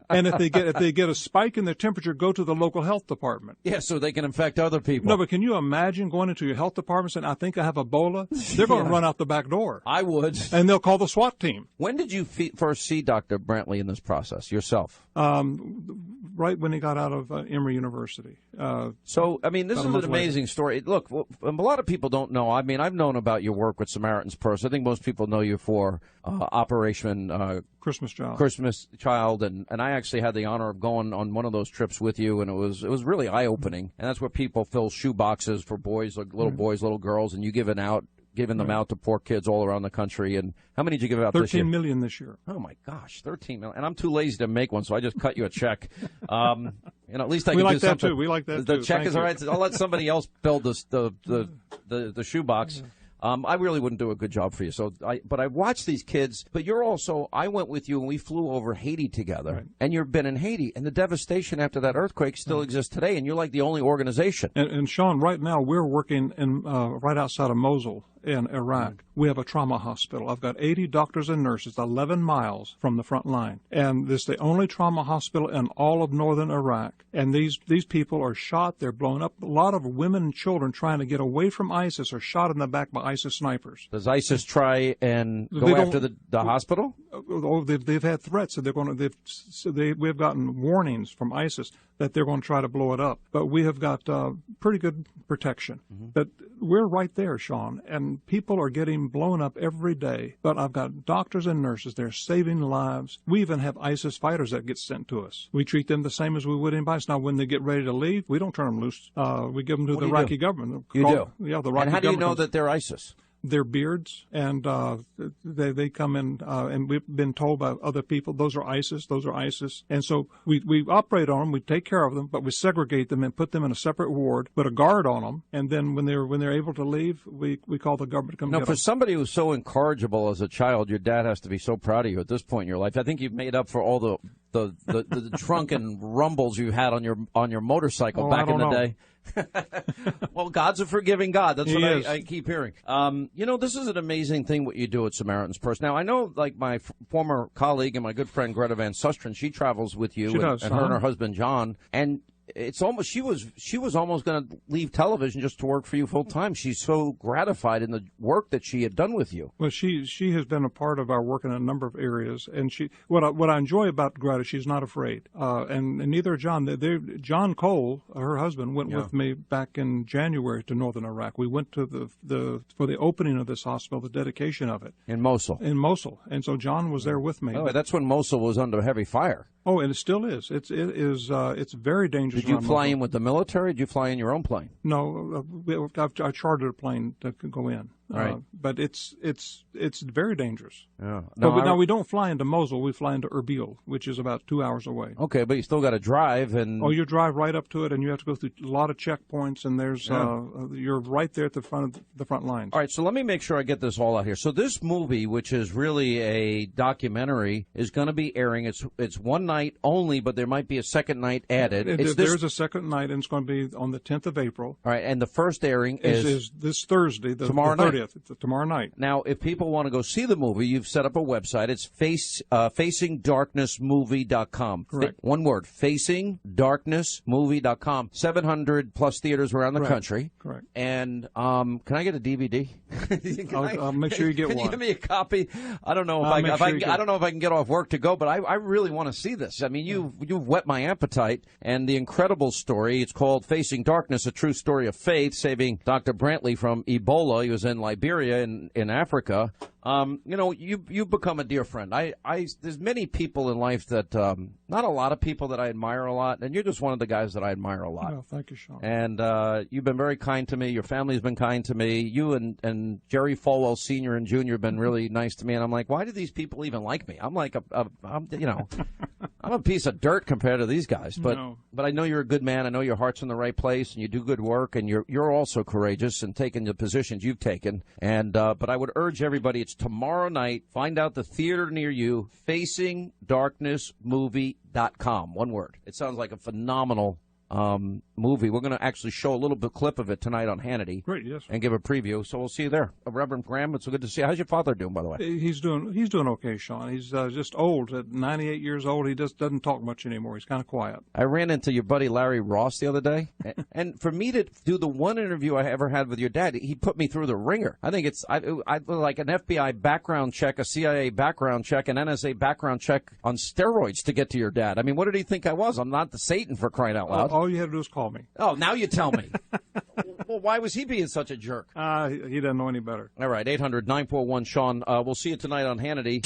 Speaker 16: and if they get a spike in their temperature, go to the local health department.
Speaker 2: Yeah, so they can infect other people.
Speaker 16: No, but can you imagine going into your health department saying, I think I have Ebola? They're going to run out the back door.
Speaker 2: I would.
Speaker 16: And they'll call the SWAT team.
Speaker 2: When did you first see Dr. Brantley in this process yourself?
Speaker 16: Right when he got out of Emory University.
Speaker 2: So, I mean, this is an amazing story. Look, a lot of people don't know. I mean, I've known about your work with Samaritan's Purse. I think most people know you for Operation
Speaker 16: Christmas
Speaker 2: Child, and I actually had the honor of going on one of those trips with you, and it was really eye-opening. And that's where people fill shoe boxes for boys, like little boys, little girls, and you giving them out to poor kids all around the country. And how many did you give out this year?
Speaker 16: 13 million this year.
Speaker 2: Oh, my gosh, 13 million. And I'm too lazy to make one, so I just cut you a check. At least I can do something.
Speaker 16: We like that, too.
Speaker 2: The check is all right. I'll let somebody else build the shoebox. I really wouldn't do a good job for you. But I watch these kids. But you're also, I went with you and we flew over Haiti together. Right. And you've been in Haiti. And the devastation after that earthquake still exists today. And you're like the only organization.
Speaker 16: And Sean, right now we're working in right outside of Mosul in Iraq. We have a trauma hospital. I've got 80 doctors and nurses 11 miles from the front line. And this is the only trauma hospital in all of northern Iraq. And these people are shot. They're blown up. A lot of women and children trying to get away from ISIS are shot in the back by ISIS snipers.
Speaker 2: Does ISIS try and go after the hospital?
Speaker 16: Oh, they've had threats that they're going to. We've gotten warnings from ISIS that they're going to try to blow it up. But we have got pretty good protection. But we're right there, Sean, and people are getting blown up every day. But I've got doctors and nurses. They're saving lives. We even have ISIS fighters that get sent to us. We treat them the same as we would anybody else. Now, when they get ready to leave, we don't turn them loose. We give them to the Iraqi government.
Speaker 2: You do?
Speaker 16: Yeah, the Iraqi government.
Speaker 2: And how do you know that they're ISIS?
Speaker 16: Their beards, and they come in, and we've been told by other people, those are ISIS. And so we operate on them, we take care of them, but we segregate them and put them in a separate ward, put a guard on them, and then when they're able to leave, we call the government to come get them.
Speaker 2: Now, for somebody who's so incorrigible as a child, your dad has to be so proud of you at this point in your life. I think you've made up for all the drunken rumbles you had on your motorcycle back in the day. Well, God's a forgiving God. That's what I keep hearing. This is an amazing thing what you do at Samaritan's Purse. Now, I know, like my former colleague and my good friend Greta Van Susteren, she travels with you, and her and her husband John, and it's almost she was almost going to leave television just to work for you full time. She's so gratified in the work that she had done with you.
Speaker 16: Well, she has been a part of our work in a number of areas, and what I enjoy about Greta, she's not afraid, and neither John. John Cole, her husband, went with me back in January to northern Iraq. We went to for the opening of this hospital, the dedication of it
Speaker 2: in Mosul.
Speaker 16: And so John was there with me.
Speaker 2: Oh, that's when Mosul was under heavy fire.
Speaker 16: Oh, and it still is. It's very dangerous.
Speaker 2: Did you fly in with the military? Did you fly in your own plane?
Speaker 16: No, I chartered a plane to go in.
Speaker 2: Right.
Speaker 16: But it's very dangerous.
Speaker 2: Yeah.
Speaker 16: Now we don't fly into Mosul. We fly into Erbil, which is about 2 hours away.
Speaker 2: Okay, but you still got to drive and.
Speaker 16: Oh, you drive right up to it, and you have to go through a lot of checkpoints, and there's you're right there at the front of the front lines.
Speaker 2: All right, so let me make sure I get this all out here. So this movie, which is really a documentary, is going to be airing. It's one night only, but there might be a second night added.
Speaker 16: There's a second night, and it's going to be on the 10th of April.
Speaker 2: All right, and the first airing is
Speaker 16: this Thursday,
Speaker 2: tomorrow
Speaker 16: night.
Speaker 2: It's
Speaker 16: tomorrow night.
Speaker 2: Now, if people want to go see the movie, you've set up a website. It's facingdarknessmovie.com.
Speaker 16: Correct.
Speaker 2: One word, facingdarknessmovie.com. 700 plus theaters around the country.
Speaker 16: Correct.
Speaker 2: And can I get a DVD?
Speaker 16: I'll make sure you get
Speaker 2: one. Can you give me a copy? I don't know I don't know if I can get off work to go, but I really want to see this. I mean, you've whet my appetite, and the incredible story. It's called Facing Darkness: A True Story of Faith, saving Dr. Brantley from Ebola. He was in Liberia in Africa. You've become a dear friend. There's many people in life that not a lot of people that I admire a lot, and you're just one of the guys that I admire a lot.
Speaker 16: Oh, thank you, Sean.
Speaker 2: And you've been very kind to me. Your family's been kind to me. You and Jerry Falwell Sr. and Jr. have been really nice to me. And I'm like, why do these people even like me? I'm like I'm a piece of dirt compared to these guys. But I know you're a good man. I know your heart's in the right place, and you do good work, and you're also courageous and taking the positions you've taken. And but I would urge everybody, it's tomorrow night. Find out the theater near you, facingdarknessmovie.com. One word. It sounds like a phenomenal movie. We're going to actually show a little bit clip of it tonight on Hannity.
Speaker 16: Great, yes.
Speaker 2: And give a preview. So we'll see you there. Reverend Graham, it's so good to see you. How's your father doing, by the way?
Speaker 16: He's doing okay, Sean. He's just old. At 98 years old, he just doesn't talk much anymore. He's kind of quiet.
Speaker 2: I ran into your buddy Larry Ross the other day, and for me to do the one interview I ever had with your dad, he put me through the ringer. I think it's I like an FBI background check, a CIA background check, an NSA background check on steroids to get to your dad. I mean, what did he think I was? I'm not the Satan, for crying out loud.
Speaker 16: All you had to do is call me.
Speaker 2: Oh, now you tell me. Well, why was he being such a jerk?
Speaker 16: He doesn't know any better.
Speaker 2: All right, 800-941-SEAN. We'll see you tonight on Hannity.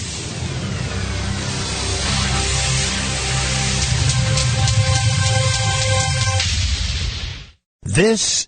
Speaker 1: This